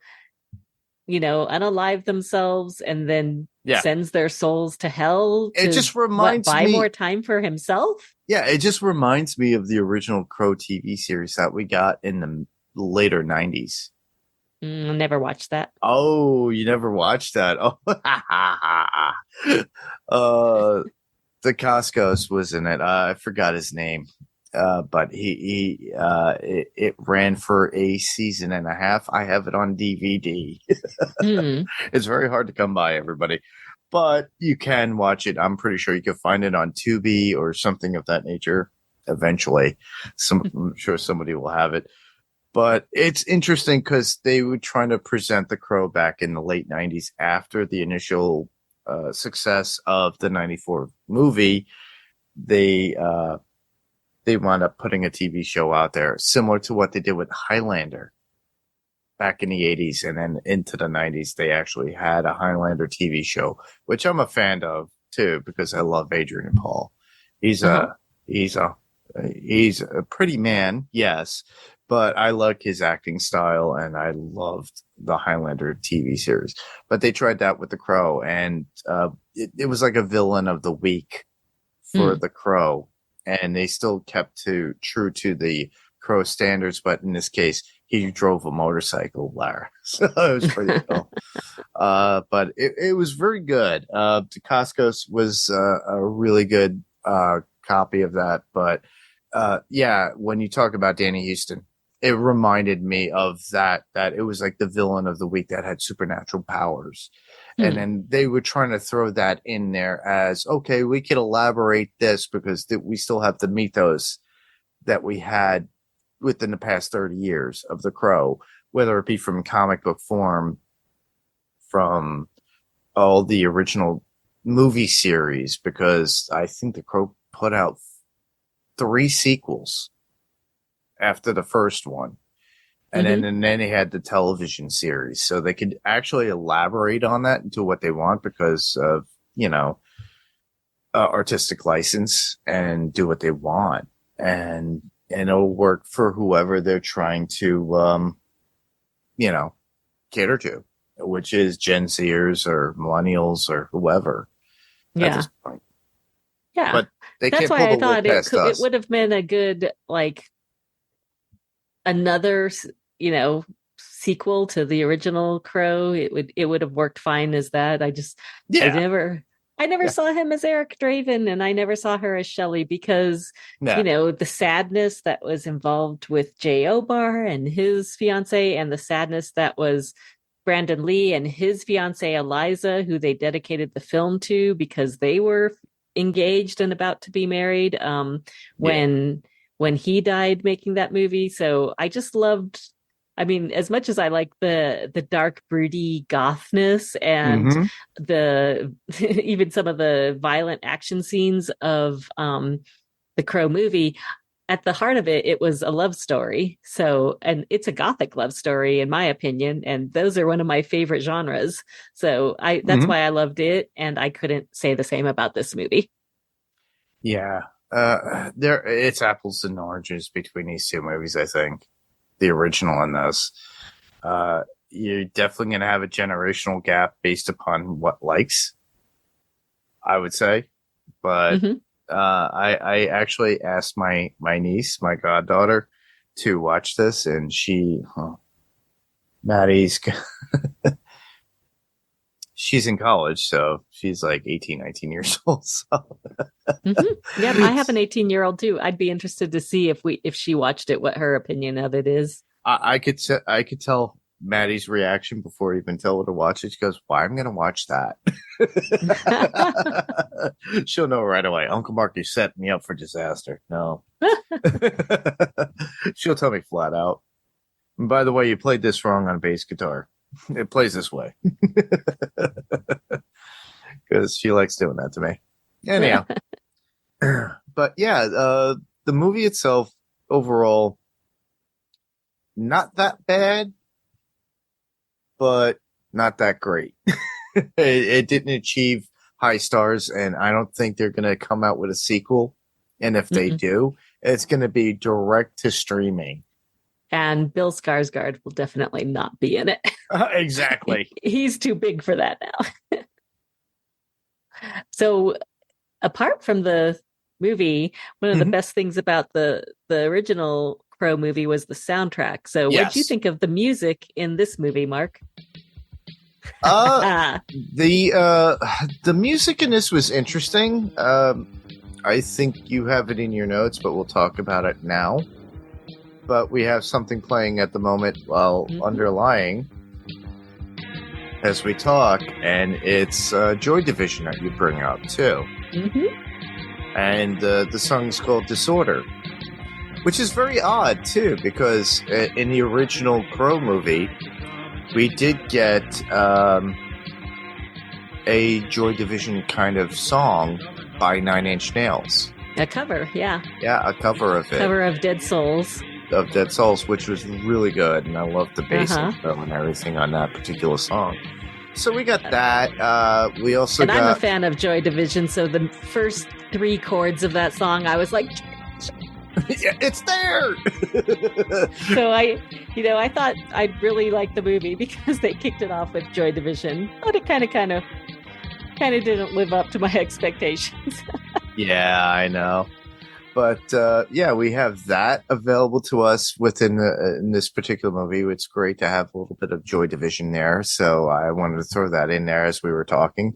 unalive themselves and then sends their souls to hell to it just reminds buy me more time for himself. Yeah, it just reminds me of the original Crow TV series that we got in the later 90s. Never watched that. Oh, you never watched that? Oh, the Costco's was in it. I forgot his name. But it ran for a season and a half. I have it on DVD. It's very hard to come by, everybody, but you can watch it. I'm pretty sure you can find it on Tubi or something of that nature. Eventually, I'm sure somebody will have it. But it's interesting because they were trying to present The Crow back in the late 90s after the initial success of the 94 movie. They wound up putting a TV show out there similar to what they did with Highlander back in the 80s, and then into the 90s they actually had a Highlander TV show, which I'm a fan of too because I love Adrian Paul. He's a pretty man, yes, but I like his acting style, and I loved the Highlander TV series. But they tried that with The Crow, and it was like a villain of the week for The Crow. And they still kept true to the Crow standards, but in this case, he drove a motorcycle, Lara. So it was pretty cool. But it was very good. Dacascos was a really good copy of that. But when you talk about Danny Houston, it reminded me of that it was like the villain of the week that had supernatural powers. And then they were trying to throw that in there as, okay, we could elaborate this because we still have the mythos that we had within the past 30 years of The Crow, whether it be from comic book form, from all the original movie series, because I think The Crow put out 3 sequels after the first one. And then they had the television series, so they could actually elaborate on that into what they want because of, artistic license, and do what they want. And it'll work for whoever they're trying to, cater to, which is Gen Zers or millennials or whoever at this point. Yeah. But that's can't why pull I the thought wool it would have been a good, another, sequel to the original Crow. It would have worked fine as that. I never saw him as Eric Draven, and I never saw her as Shelley because the sadness that was involved with Jay Obar and his fiance, and the sadness that was Branden Lee and his fiance Eliza, who they dedicated the film to because they were engaged and about to be married when he died making that movie. So I just loved I mean, as much as I like the dark, broody gothness and the even some of the violent action scenes of the Crow movie, at the heart of it, it was a love story. So, and it's a gothic love story, in my opinion. And those are one of my favorite genres. So that's why I loved it. And I couldn't say the same about this movie. Yeah. It's apples and oranges between these two movies, I think. The original and this. You're definitely going to have a generational gap based upon what likes, I would say. But I actually asked my niece, my goddaughter, to watch this, and Maddie's she's in college, so she's like 18, 19 years old. So. Yeah, I have an 18-year-old too. I'd be interested to see if she watched it, what her opinion of it is. I could tell Maddie's reaction before I even tell her to watch it. She goes, "Why I'm going to watch that?" She'll know right away. Uncle Mark, you set me up for disaster. No. She'll tell me flat out. And by the way, you played this wrong on bass guitar. It plays this way. Because she likes doing that to me. Anyhow. But yeah, the movie itself, overall, not that bad, but not that great. It didn't achieve high stars, and I don't think they're going to come out with a sequel. And if they do, it's going to be direct to streaming. And Bill Skarsgård will definitely not be in it. Exactly. He's too big for that now. So, apart from the movie, one of the best things about the original Crow movie was the soundtrack. So, what did you think of the music in this movie, Mark? The music in this was interesting. I think you have it in your notes, but we'll talk about it now. But we have something playing at the moment while underlying as we talk, and it's Joy Division that you bring up too. And the song is called Disorder, which is very odd too, because in the original Crow movie, we did get a Joy Division kind of song by Nine Inch Nails. A cover, yeah. Yeah, a cover of it. Cover of Dead Souls. Of Dead Souls, which was really good, and I loved the bass intro and everything on that particular song. So we got that. We also got... I'm a fan of Joy Division, so the first 3 chords of that song, I was like... Yeah, it's there! So I thought I'd really like the movie because they kicked it off with Joy Division, but it kind of didn't live up to my expectations. Yeah, I know. But yeah, we have that available to us within in this particular movie. It's great to have a little bit of Joy Division there. So I wanted to throw that in there as we were talking.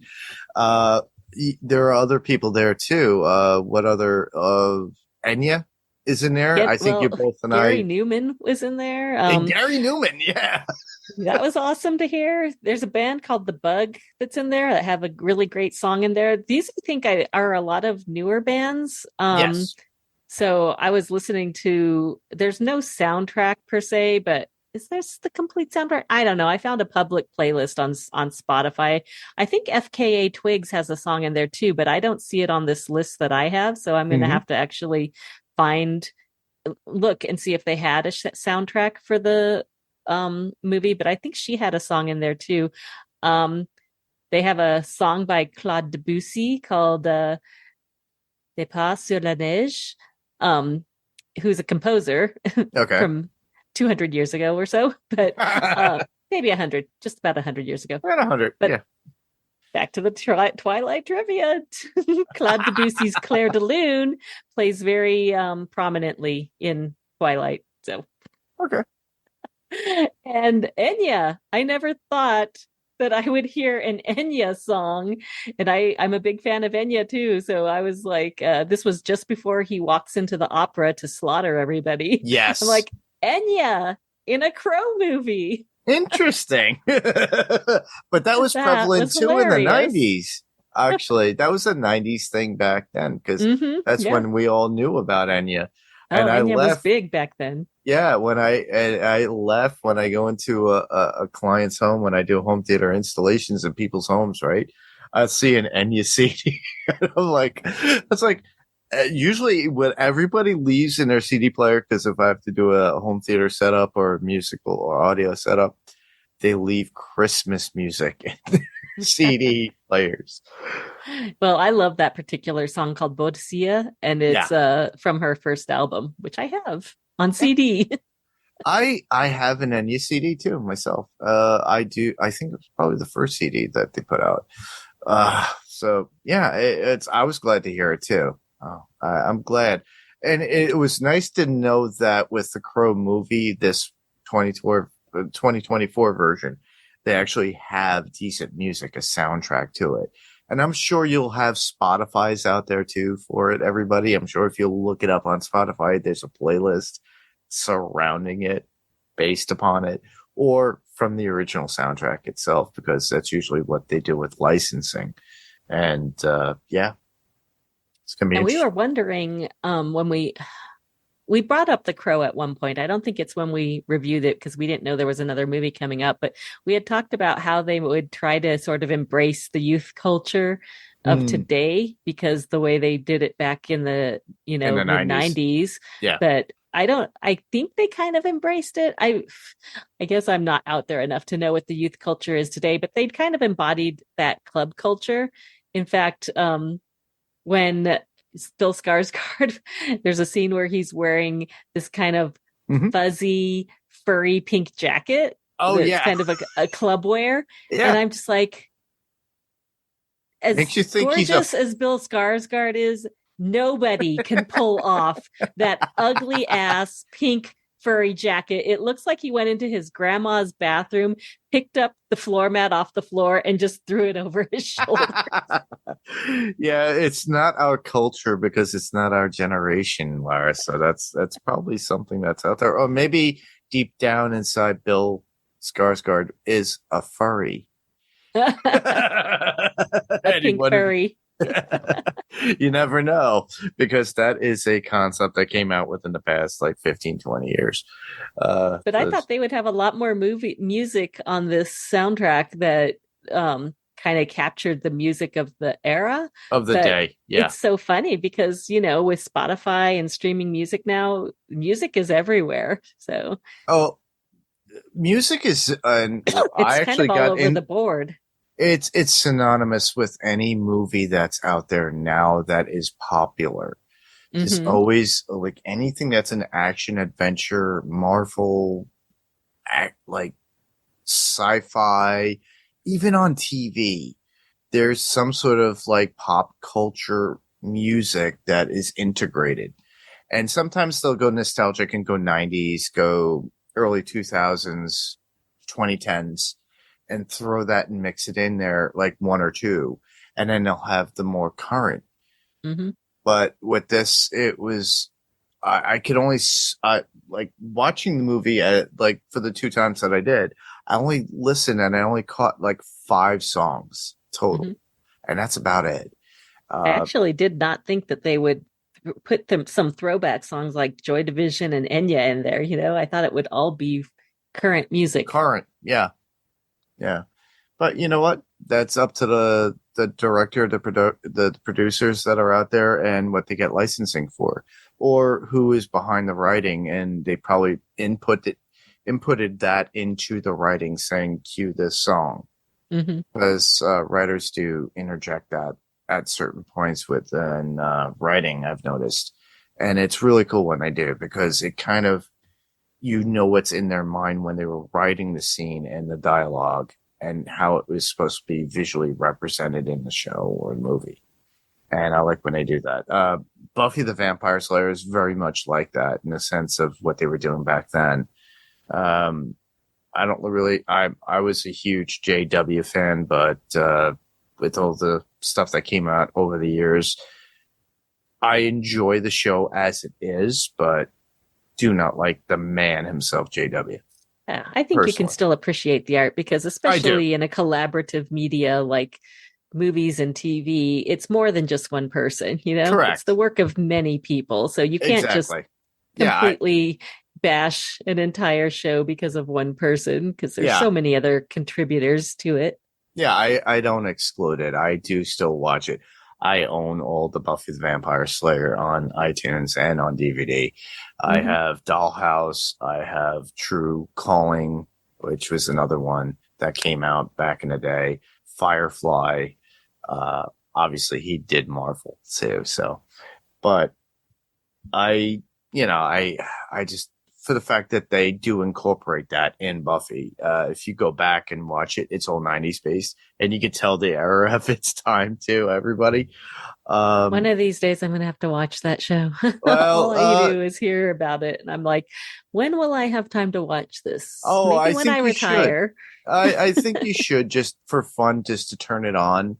There are other people there too. What other Enya is in there? I think you both and Gary Newman was in there. Gary Newman, yeah. That was awesome to hear. There's a band called The Bug that's in there that have a really great song in there. These, I think, are a lot of newer bands. Yes. So I was listening to, there's no soundtrack per se, but is this the complete soundtrack? I don't know. I found a public playlist on Spotify. I think FKA Twigs has a song in there too, but I don't see it on this list that I have. So I'm going to have to actually look and see if they had a soundtrack for the movie, but I think she had a song in there too. They have a song by Claude Debussy called Des Pas sur la Neige, who's a composer from 200 years ago or so, but maybe 100, just about 100 years ago. About 100, but yeah. Back to the Twilight trivia. Claude Debussy's Clair de Lune plays very prominently in Twilight. So okay. And Enya, I never thought that I would hear an Enya song, and I'm a big fan of Enya too. So I was like, this was just before he walks into the opera to slaughter everybody. Yes, I'm like, Enya in a Crow movie. Interesting. But that was prevalent too in the 90s. Actually, that was a 90s thing back then, because that's when we all knew about Enya. And Enya was big back then. Yeah, when I left, when I go into a client's home, when I do home theater installations in people's homes, right? I see an Enya CD. I'm like, it's like usually when everybody leaves in their CD player, because if I have to do a home theater setup or musical or audio setup, they leave Christmas music in their CD players. Well, I love that particular song called Bodicea, and Yeah. it's from her first album, which I have on CD. I have an Enya CD too myself. I do. I think it was probably the first CD that they put out. So yeah, it's. I was glad to hear it too. Oh, I'm glad, and it was nice to know that with the Crow movie, this 2024 version, they actually have decent music, a soundtrack to it. And I'm sure you'll have Spotify's out there too for it, everybody. I'm sure if you look it up on Spotify, there's a playlist surrounding it based upon it or from the original soundtrack itself, because that's usually what they do with licensing. And yeah, it's gonna be And we interesting. were wondering when we brought up The Crow at one point. I don't think it's when we reviewed it because we didn't know there was another movie coming up, but we had talked about how they would try to sort of embrace the youth culture of today, because the way they did it back in the, In the mid 90s. Yeah. But I think they kind of embraced it. I guess I'm not out there enough to know what the youth culture is today, but they'd kind of embodied that club culture. In fact, when Bill Skarsgård, there's a scene where he's wearing this kind of fuzzy, furry pink jacket. Oh yeah, kind of a club wear. Yeah. And I'm just like, as makes you think gorgeous as Bill Skarsgård is, nobody can pull off that ugly ass pink furry jacket. It looks like he went into his grandma's bathroom, picked up the floor mat off the floor, and just threw it over his shoulder. Yeah, it's not our culture because it's not our generation, Lara. So that's probably something that's out there. Or maybe deep down inside Bill Skarsgård is a furry. A pink furry. You never know, because that is a concept that came out within the past like 15, 20 years. But I thought they would have a lot more music on this soundtrack that kind of captured the music of the era of the day. Yeah. It's so funny because, with Spotify and streaming music now, music is everywhere. So music is it's I kind of all over the board. It's synonymous with any movie that's out there now that is popular. It's always like anything that's an action adventure, Marvel, like sci-fi, even on TV. There's some sort of like pop culture music that is integrated. And sometimes they'll go nostalgic and go 90s, go early 2000s, 2010s. And throw that and mix it in there, like one or two, and then they'll have the more current. But with this, it was I could only like watching the movie like for the 2 times that I did. I only listened and I only caught like 5 songs total, and that's about it. I actually did not think that they would put some throwback songs like Joy Division and Enya in there. I thought it would all be current music. Current, yeah. Yeah. But you know what? That's up to the director, the producers that are out there and what they get licensing for, or who is behind the writing. And they probably inputted that into the writing saying, cue this song. Because writers do interject that at certain points within writing, I've noticed. And it's really cool when they do, because it kind of, what's in their mind when they were writing the scene and the dialogue and how it was supposed to be visually represented in the show or movie. And I like when they do that. Buffy the Vampire Slayer is very much like that in the sense of what they were doing back then. I was a huge JW fan, but with all the stuff that came out over the years, I enjoy the show as it is, but do not like the man himself, JW. Yeah, I think you can still appreciate the art because especially in a collaborative media like movies and TV, it's more than just one person, Correct. It's the work of many people. So you can't just completely bash an entire show because of one person, because there's Yeah. so many other contributors to it. Yeah, I don't exclude it. I do still watch it. I own all the Buffy the Vampire Slayer on iTunes and on DVD. I have Dollhouse. I have True Calling, which was another one that came out back in the day. Firefly. Obviously, he did Marvel too. So, but I just, for the fact that they do incorporate that in Buffy. If you go back and watch it, it's all 90s based, and you can tell the era of its time too, everybody. One of these days I'm going to have to watch that show. Well, all I do is hear about it, and I'm like, when will I have time to watch this? Oh, Maybe I when think I you retire. should. I think you should, just for fun, just to turn it on.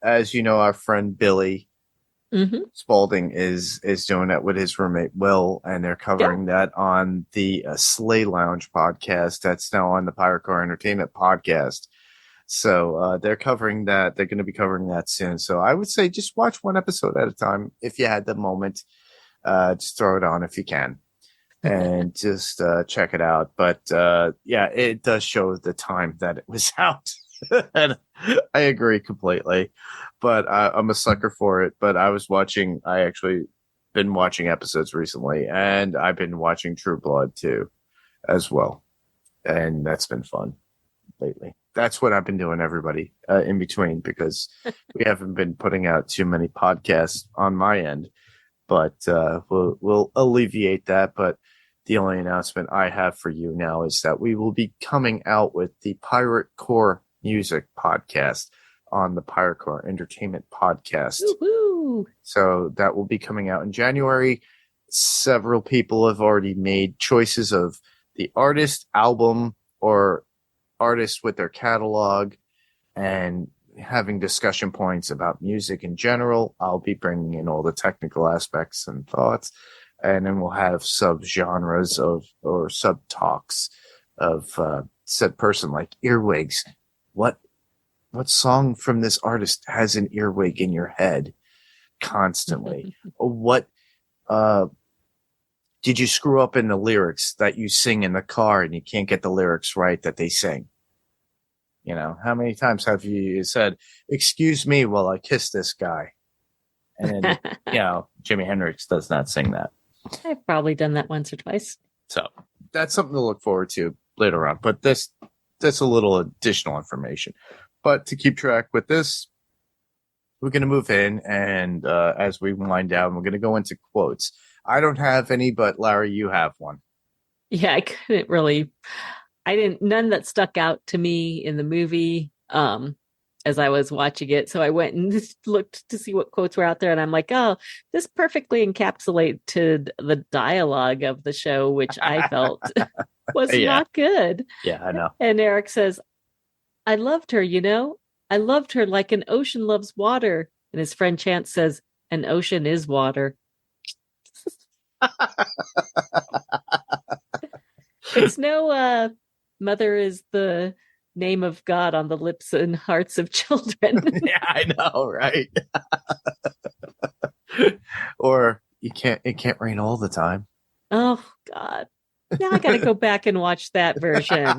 As you know, our friend Billy Spalding is doing that with his roommate Will, and they're covering that on the Slay Lounge podcast that's now on the Pirate Core Entertainment podcast. So they're covering that. They're going to be covering that soon. So I would say just watch one episode at a time if you had the moment. Just throw it on if you can, and just check it out. But yeah, it does show the time that it was out. And I agree completely, but I'm a sucker for it. But I actually been watching episodes recently, and I've been watching True Blood too, as well. And that's been fun lately. That's what I've been doing, everybody, in between, because we haven't been putting out too many podcasts on my end, but we'll alleviate that. But the only announcement I have for you now is that we will be coming out with the Pirate Core Music podcast on the Pirate Core Entertainment podcast. Woo-hoo. So that will be coming out in January. Several people have already made choices of the artist, album, or artist with their catalog, and having discussion points about music in general. I'll be bringing in all the technical aspects and thoughts, and then we'll have sub-genres or sub-talks of said person, like earwigs. What song from this artist has an earwig in your head constantly? What did you screw up in the lyrics that you sing in the car and you can't get the lyrics right that they sing? You know, how many times have you said, "Excuse me while I kiss this guy"? And Jimi Hendrix does not sing that. I've probably done that once or twice. So that's something to look forward to later on. But that's a little additional information. But to keep track with this, we're going to move in, and as we wind down, we're going to go into quotes. I don't have any, but Larry, you have one. Yeah, none that stuck out to me in the movie as I was watching it. So I went and looked to see what quotes were out there, and I'm like, oh, this perfectly encapsulated the dialogue of the show, which I felt was not good. Yeah, I know. And Eric says, I loved her, I loved her like an ocean loves water. And his friend Chance says, an ocean is water. It's no mother is the name of God on the lips and hearts of children. Yeah, I know, right? Or it can't rain all the time. Oh God. Now I gotta go back and watch that version.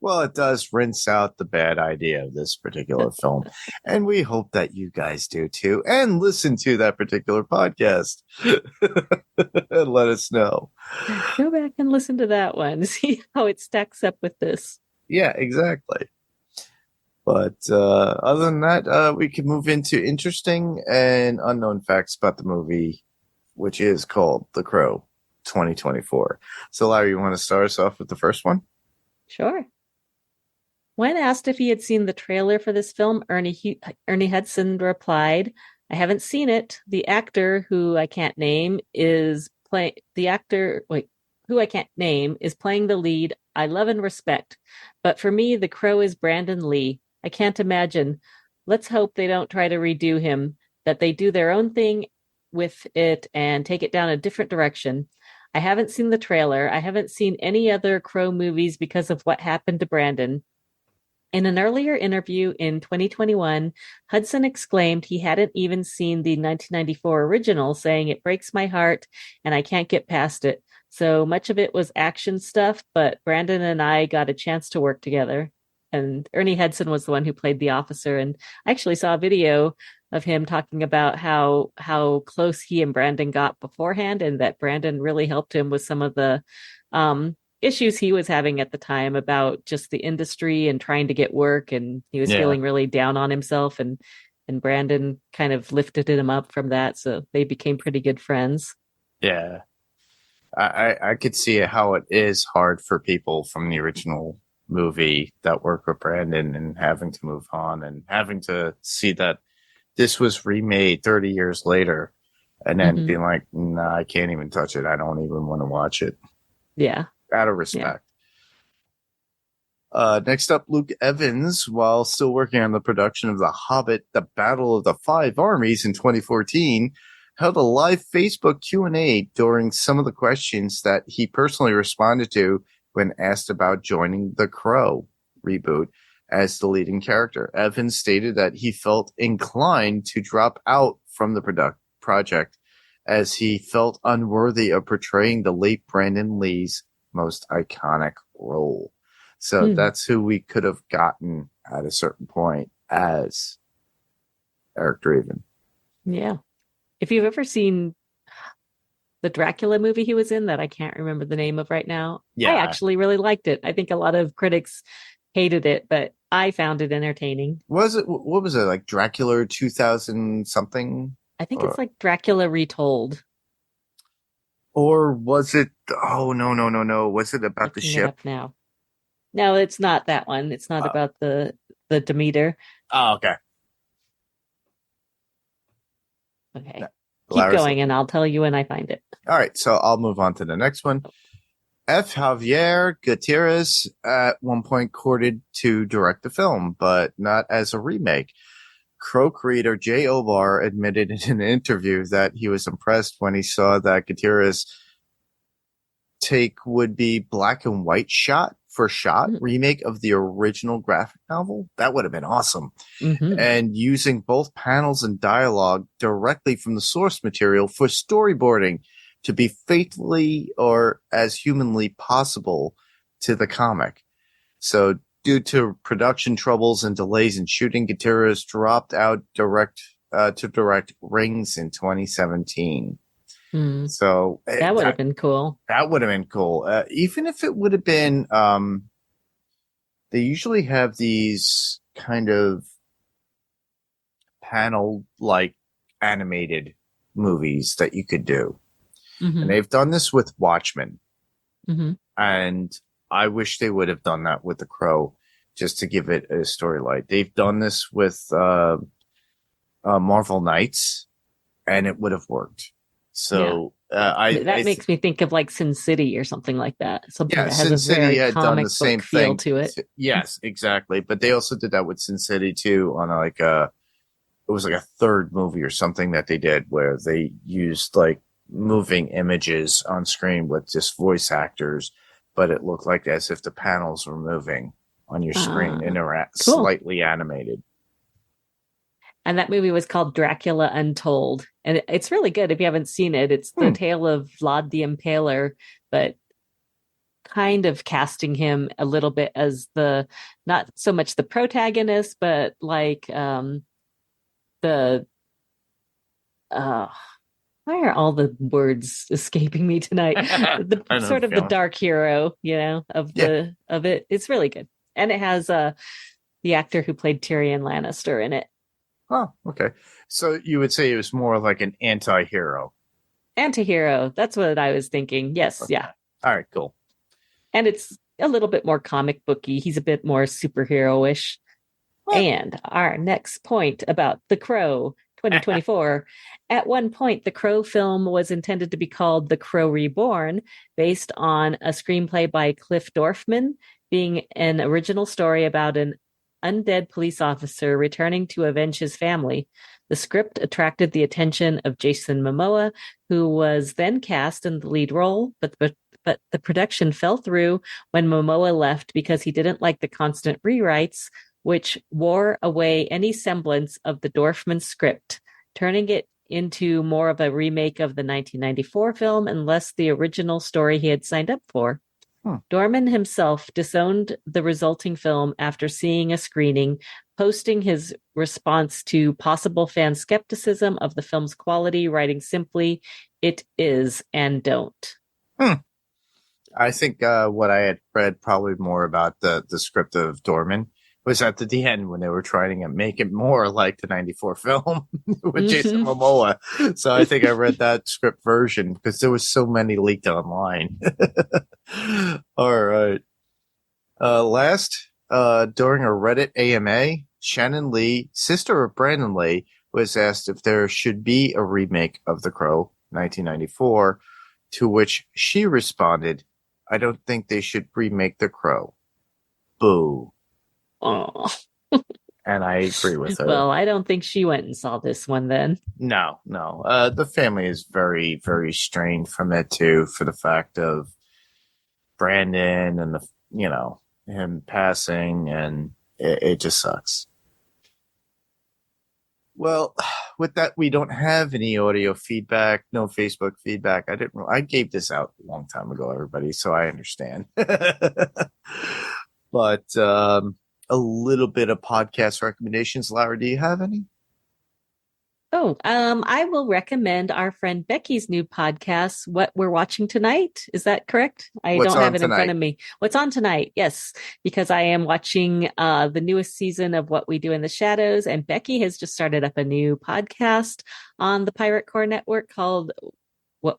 Well, it does rinse out the bad idea of this particular film. And we hope that you guys do too. And listen to that particular podcast. And let us know. Go back and listen to that one. See how it stacks up with this. Yeah, exactly. But other than that, we can move into interesting and unknown facts about the movie, which is called The Crow 2024. So, Larry, you want to start us off with the first one? Sure. When asked if he had seen the trailer for this film, Ernie Hudson replied, I haven't seen it. The actor who I can't name is playing the lead. I love and respect. But for me, the Crow is Branden Lee. I can't imagine. Let's hope they don't try to redo him, that they do their own thing with it and take it down a different direction. I haven't seen the trailer. I haven't seen any other Crow movies because of what happened to Branden. In an earlier interview in 2021, Hudson exclaimed he hadn't even seen the 1994 original, saying, "It breaks my heart and I can't get past it." So much of it was action stuff, but Branden and I got a chance to work together. And Ernie Hudson was the one who played the officer. And I actually saw a video of him talking about how close he and Branden got beforehand, and that Branden really helped him with some of the issues he was having at the time about just the industry and trying to get work, and he was feeling really down on himself, and Branden kind of lifted him up from that, so they became pretty good friends. Yeah. I could see how it is hard for people from the original movie that work with Branden and having to move on and having to see that this was remade 30 years later and then being like, nah, I can't even touch it. I don't even want to watch it. Yeah. Out of respect. Yeah. Next up, Luke Evans, while still working on the production of The Hobbit, The Battle of the Five Armies in 2014, held a live Facebook Q&A during some of the questions that he personally responded to when asked about joining the Crow reboot as the leading character. Evans stated that he felt inclined to drop out from the project as he felt unworthy of portraying the late Branden Lee's most iconic role. So that's who we could have gotten at a certain point as Eric Draven. Yeah. If you've ever seen the Dracula movie he was in that I can't remember the name of right now, I actually really liked it. I think a lot of critics hated it, but I found it entertaining. What was it, like Dracula 2000 something? I think it's like Dracula Retold. Or was it? Oh, no. Was it about the ship? Now. No, it's not that one. It's not about the Demeter. Oh, okay. Okay. Keep going and I'll tell you when I find it. All right. So I'll move on to the next one. F. Javier Gutierrez at one point courted to direct the film, but not as a remake. Crow creator Jay Obar admitted in an interview that he was impressed when he saw that Gutierrez' take would be black and white shot for shot remake of the original graphic novel. That would have been awesome. And using both panels and dialogue directly from the source material for storyboarding to be faithfully or as humanly possible to the comic. So due to production troubles and delays in shooting, Gutierrez dropped out to direct Rings in 2017. So that would have been cool. That would have been cool. Even if it would have been, they usually have these kind of panel like animated movies that you could do. And they've done this with Watchmen. And I wish they would have done that with The Crow, just to give it a storyline. They've done this with Marvel Knights, and it would have worked. So that makes me think of like Sin City or something like that. Something that has Sin a very City had done the same feel thing to it. Yes, exactly. But they also did that with Sin City too, on it was like a third movie or something that they did where they used like moving images on screen with just voice actors, but it looked like as if the panels were moving on your screen and are slightly animated. And that movie was called Dracula Untold. And it's really good if you haven't seen it. It's the tale of Vlad the Impaler, but kind of casting him a little bit as not so much the protagonist, but like why are all the words escaping me tonight? Sort of the dark hero, of it. It's really good. And it has the actor who played Tyrion Lannister in it. Oh, okay. So you would say it was more like an anti-hero. Anti-hero. That's what I was thinking. Yes. Okay. Yeah. All right, cool. And it's a little bit more comic booky. He's a bit more superhero-ish. What? And our next point about The Crow 2024. At one point, the Crow film was intended to be called The Crow Reborn, based on a screenplay by Cliff Dorfman, being an original story about an undead police officer returning to avenge his family. The script attracted the attention of Jason Momoa, who was then cast in the lead role, but the production fell through when Momoa left because he didn't like the constant rewrites, which wore away any semblance of the Dorfman script, turning it into more of a remake of the 1994 film and less the original story he had signed up for. Dorman himself disowned the resulting film after seeing a screening, posting his response to possible fan skepticism of the film's quality, writing simply, "It is and don't." I think what I had read probably more about the script of Dorman was at the end when they were trying to make it more like the 94 film with Jason Momoa. So I think I read that script version because there was so many leaked online. All right. Last, during a Reddit AMA, Shannon Lee, sister of Branden Lee, was asked if there should be a remake of The Crow, 1994, to which she responded, "I don't think they should remake The Crow. Boo." Oh. And I agree with her. Well, I don't think she went and saw this one then. No. The family is very, very strained from it too, for the fact of Brandon and him passing, and it just sucks. Well, with that, we don't have any audio feedback, no Facebook feedback. I gave this out a long time ago, everybody, so I understand. But a little bit of podcast recommendations. Lara, do you have any? I will recommend our friend Becky's new podcast, What We're Watching Tonight. Is that correct? I don't have it in front of me. What's on tonight? Yes, because I am watching the newest season of What We Do in the Shadows, and Becky has just started up a new podcast on the Pirate Core Network called What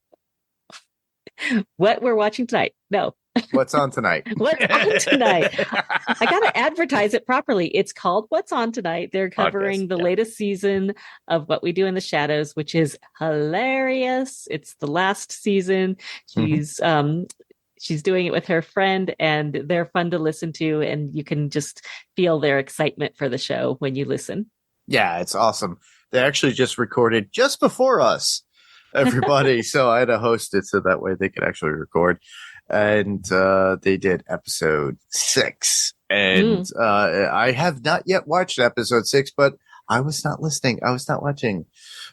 We're Watching Tonight. No. What's on tonight? What's on tonight? I got to advertise it properly. It's called What's on Tonight. They're covering the latest season of What We Do in the Shadows, which is hilarious. It's the last season. She's doing it with her friend, and they're fun to listen to, and you can just feel their excitement for the show when you listen. Yeah, it's awesome. They actually just recorded just before us, everybody. So I had to host it so that way they could actually record. And they did episode 6. And I have not yet watched episode 6, but I was not listening. I was not watching.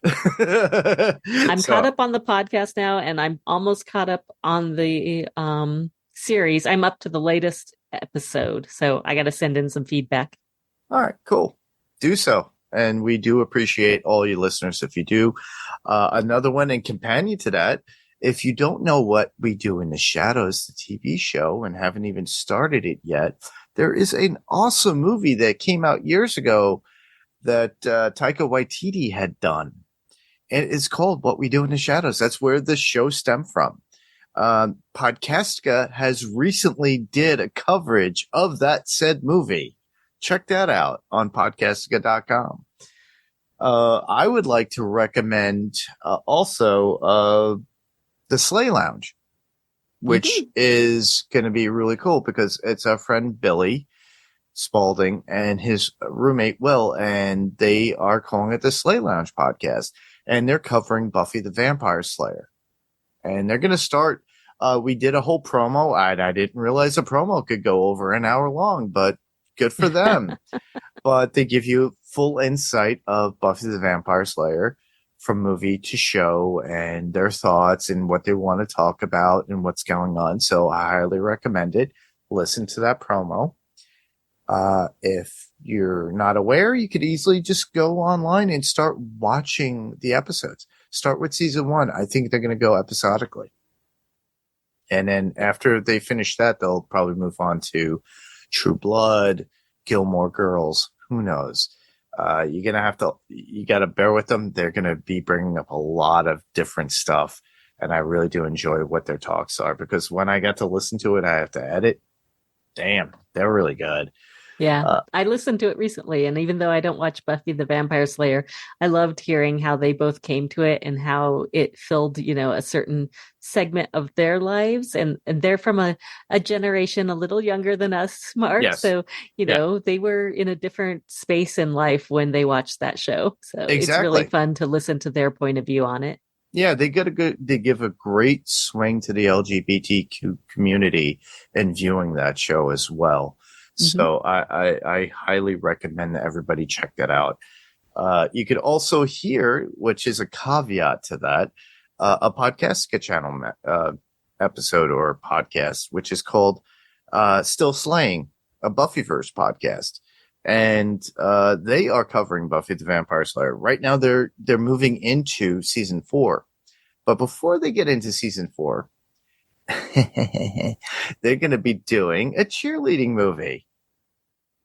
I'm caught up on the podcast now, and I'm almost caught up on the series. I'm up to the latest episode, so I got to send in some feedback. All right, cool. Do so. And we do appreciate all you listeners if you do. Another one in companion to that, if you don't know What We Do in the Shadows, the TV show, and haven't even started it yet, there is an awesome movie that came out years ago that Taika Waititi had done. And it's called What We Do in the Shadows. That's where the show stemmed from. Podcastica has recently did a coverage of that said movie. Check that out on podcastica.com. I would like to recommend also the Sleigh Lounge, which is going to be really cool because it's our friend Billy Spalding and his roommate Will, and they are calling it the Sleigh Lounge podcast, and they're covering Buffy the Vampire Slayer. And they're going to start, we did a whole promo. I didn't realize a promo could go over an hour long, but good for them. But they give you full insight of Buffy the Vampire Slayer from movie to show and their thoughts and what they want to talk about and what's going on. So I highly recommend it. Listen to that promo. If you're not aware, you could easily just go online and start watching the episodes. Start with season 1. I think they're going to go episodically. And then after they finish that, they'll probably move on to True Blood, Gilmore Girls. Who knows? You got to bear with them. They're going to be bringing up a lot of different stuff. And I really do enjoy what their talks are because when I got to listen to it, I have to edit. Damn, they're really good. Yeah, I listened to it recently, and even though I don't watch Buffy the Vampire Slayer, I loved hearing how they both came to it and how it filled, a certain segment of their lives. And they're from a generation a little younger than us, Mark. Yes. So, they were in a different space in life when they watched that show. So It's really fun to listen to their point of view on it. Yeah, they give a great swing to the LGBTQ community in viewing that show as well. So I highly recommend that everybody check that out. You could also hear, which is a caveat to that, a podcast channel episode or podcast, which is called Still Slaying, a Buffyverse podcast. And they are covering Buffy the Vampire Slayer. Right now they're moving into season 4. But before they get into season 4, they're going to be doing a cheerleading movie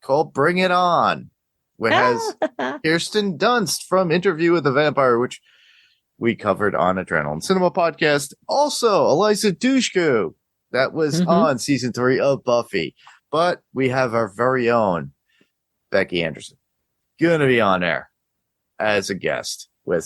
called Bring It On, which has Kirsten Dunst from Interview with the Vampire, which we covered on Adrenaline Cinema Podcast. Also, Eliza Dushku, that was on season 3 of Buffy. But we have our very own Becky Anderson going to be on there as a guest with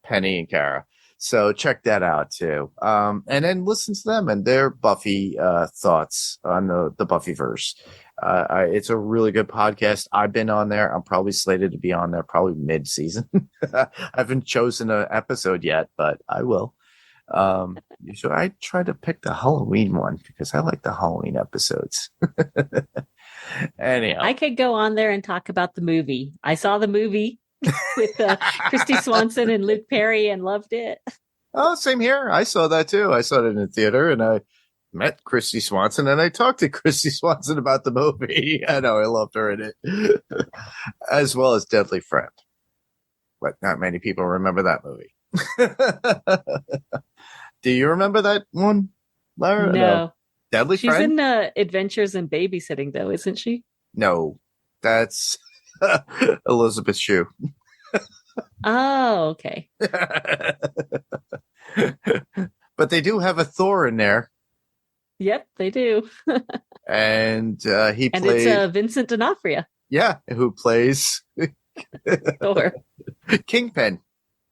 Penny and Kara. So check that out too. And then listen to them and their Buffy thoughts on the Buffyverse. It's a really good podcast. I've been on there. I'm probably slated to be on there probably mid-season. I haven't chosen an episode yet, but I will. So I try to pick the Halloween one because I like the Halloween episodes. Anyhow, I could go on there and talk about the movie. I saw the movie with Christy Swanson and Luke Perry and loved it. Oh, same here. I saw that too. I saw it in the theater and I met Christy Swanson and I talked to Christy Swanson about the movie. I know I loved her in it, as well as Deadly Friend. But not many people remember that movie. Do you remember that one, Lara? No. Deadly She's Friend? in Adventures in Babysitting, though, isn't she? No, that's Elizabeth Shue. Oh, okay. But they do have a Thor in there. Yep, they do. And he and played... it's Vincent D'Onofrio. Yeah, who plays Thor. Kingpin.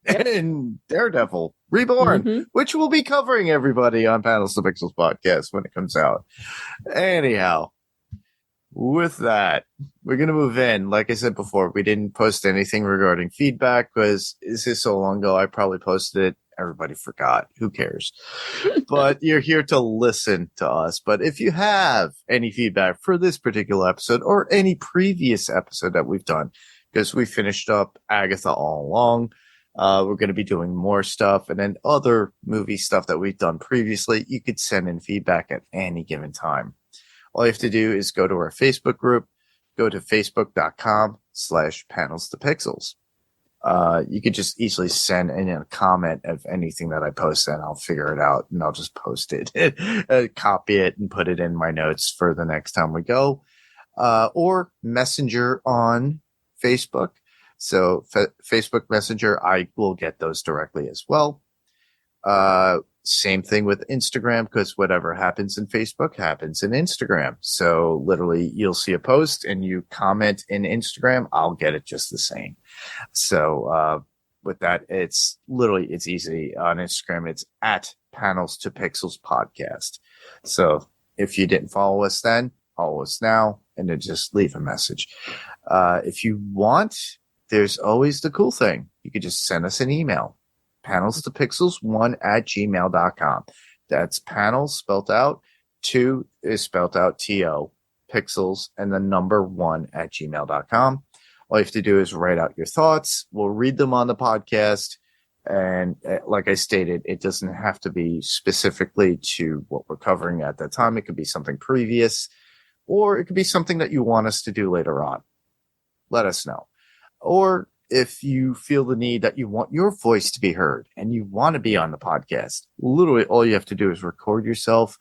And Daredevil Reborn, which we'll be covering, everybody, on Panels to Pixels podcast when it comes out. Anyhow, with that, we're going to move in. Like I said before, we didn't post anything regarding feedback because this is so long ago. I probably posted it. Everybody forgot. Who cares? But you're here to listen to us. But if you have any feedback for this particular episode or any previous episode that we've done, because we finished up Agatha all along, we're going to be doing more stuff and then other movie stuff that we've done previously. You could send in feedback at any given time. All you have to do is go to our Facebook group, go to facebook.com/panels to pixels. You could just easily send in a comment of anything that I post and I'll figure it out and I'll just post it, copy it and put it in my notes for the next time we go, or Messenger on Facebook. So Facebook Messenger, I will get those directly as well. Same thing with Instagram, because whatever happens in Facebook happens in Instagram. So literally you'll see a post and you comment in Instagram, I'll get it just the same. So with that, it's easy. On Instagram, it's at Panels to Pixels Podcast. So if you didn't follow us then, follow us now and then just leave a message. If you want, there's always the cool thing. You could just send us an email, panelstopixels1@gmail.com. That's panels spelled out. 2 is spelled out TO, pixels, and the number 1@gmail.com. All you have to do is write out your thoughts. We'll read them on the podcast. And like I stated, it doesn't have to be specifically to what we're covering at that time. It could be something previous, or it could be something that you want us to do later on. Let us know. Or if you feel the need that you want your voice to be heard and you want to be on the podcast, literally all you have to do is record yourself.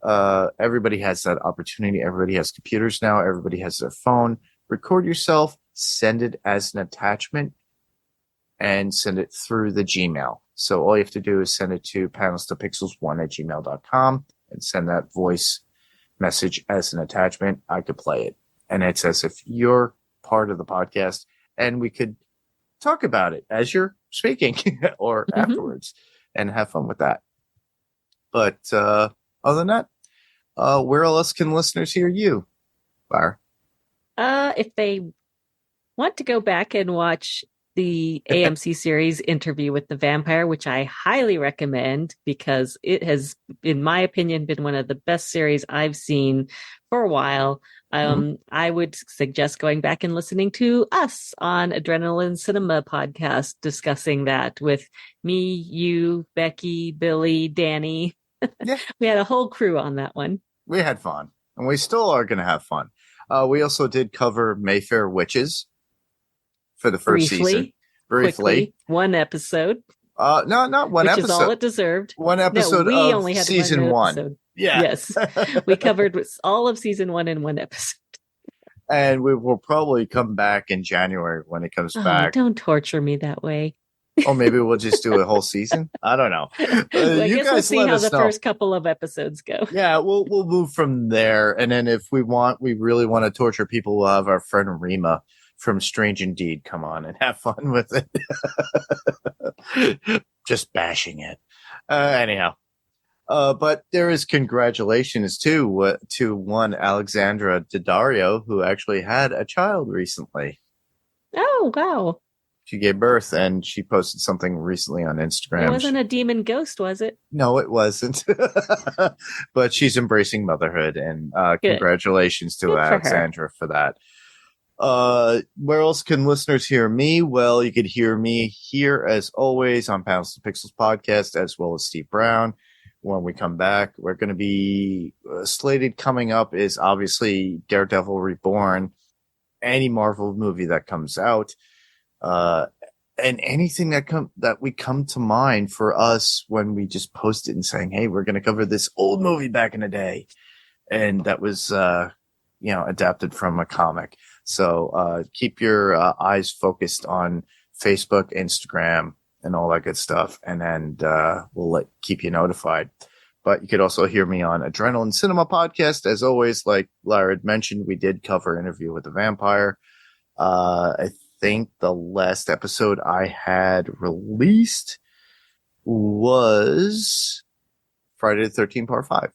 Everybody has that opportunity. Everybody has computers now. Everybody has their phone. Record yourself, send it as an attachment, and send it through the Gmail. So all you have to do is send it to panelstopixels1@gmail.com and send that voice message as an attachment. I could play it. And it's as if you're part of the podcast and we could talk about it as you're speaking or afterwards and have fun with that. But other than that, where else can listeners hear you, Lara? If they want to go back and watch the AMC series Interview with the Vampire, which I highly recommend because it has, in my opinion, been one of the best series I've seen for a while. I would suggest going back and listening to us on Adrenaline Cinema podcast, discussing that with me, you, Becky, Billy, Danny. Yeah. We had a whole crew on that one. We had fun, and we still are going to have fun. We also did cover Mayfair Witches for the first season. Briefly. Quickly, one episode. No, not one episode. Which is all it deserved. One episode we of only had season one. Yeah. Yes. We covered all of season one in one episode. And we will probably come back in January when it comes back. Don't torture me that way. Or maybe we'll just do a whole season. I don't know. Well, I guess we'll see how the first couple of episodes go. Yeah, we'll move from there. And then if we really want to torture people, we'll have our friend Rima from Strange Indeed come on and have fun with it. Just bashing it. Anyhow. But there is congratulations to one Alexandra Daddario, who actually had a child recently. Oh, wow. She gave birth, and she posted something recently on Instagram. It wasn't a demon ghost, was it? No, it wasn't. But she's embracing motherhood, and congratulations to Alexandra for that. Where else can listeners hear me? Well, you could hear me here, as always, on Panels to Pixels podcast, as well as Steve Brown. When we come back, we're going to be slated coming up is obviously Daredevil Reborn, any Marvel movie that comes out. And anything that we come to mind for us when we just post it and saying, hey, we're going to cover this old movie back in the day. And that was, adapted from a comic. So, keep your eyes focused on Facebook, Instagram, and all that good stuff. And then, we'll keep you notified. But you could also hear me on Adrenaline Cinema podcast. As always, like Lara had mentioned, we did cover Interview with the Vampire. I think the last episode I had released was Friday the 13th Part 5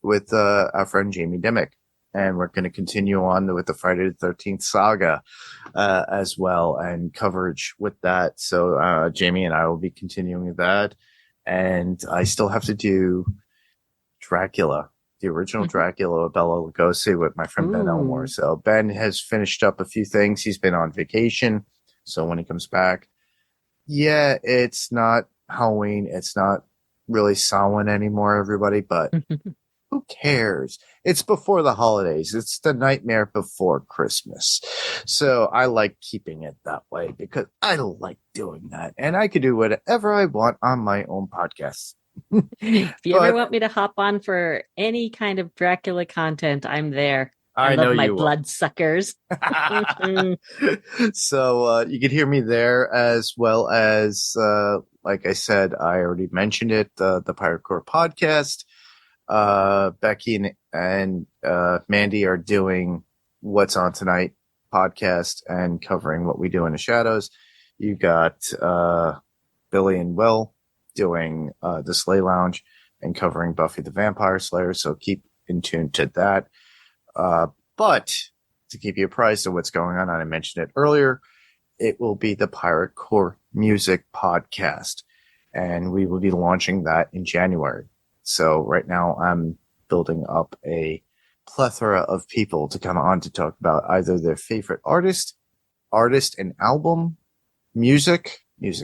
with our friend Jamie Dimmick. And we're going to continue on with the Friday the 13th saga as well, and coverage with that. So Jamie and I will be continuing that. And I still have to do Dracula, the original Dracula of Bela Lugosi with my friend Ben Elmore. So Ben has finished up a few things. He's been on vacation. So when he comes back, it's not Halloween. It's not really Samhain anymore, everybody, but who cares? It's before the holidays. It's the nightmare before Christmas. So I like keeping it that way because I like doing that. And I could do whatever I want on my own podcast. If you ever want me to hop on for any kind of Dracula content, I'm there. I love my bloodsuckers. So you can hear me there, as well as, like I said, I already mentioned it, the Pirate Core podcast. Becky and Mandy are doing What's On Tonight podcast and covering What We Do in the Shadows. You got Billy and Will doing the Slay Lounge and covering Buffy the Vampire Slayer, so keep in tune to that. But to keep you apprised of what's going on, and I mentioned it earlier, it will be the Pirate Core Music Podcast, and we will be launching that in January. So right now I'm building up a plethora of people to come on to talk about either their favorite artist and album, music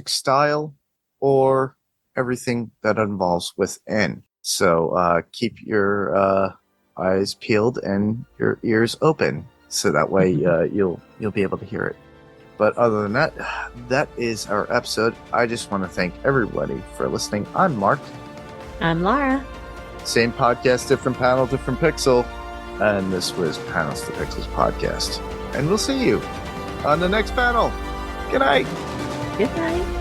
style, or everything that involves within. So keep your eyes peeled and your ears open, so that way you'll be able to hear it. But other than that, that is our episode. I just want to thank everybody for listening. I'm Mark. I'm Lara. Same podcast, different panel, different pixel. And this was Panels to Pixels podcast. And we'll see you on the next panel. Good night. Good night.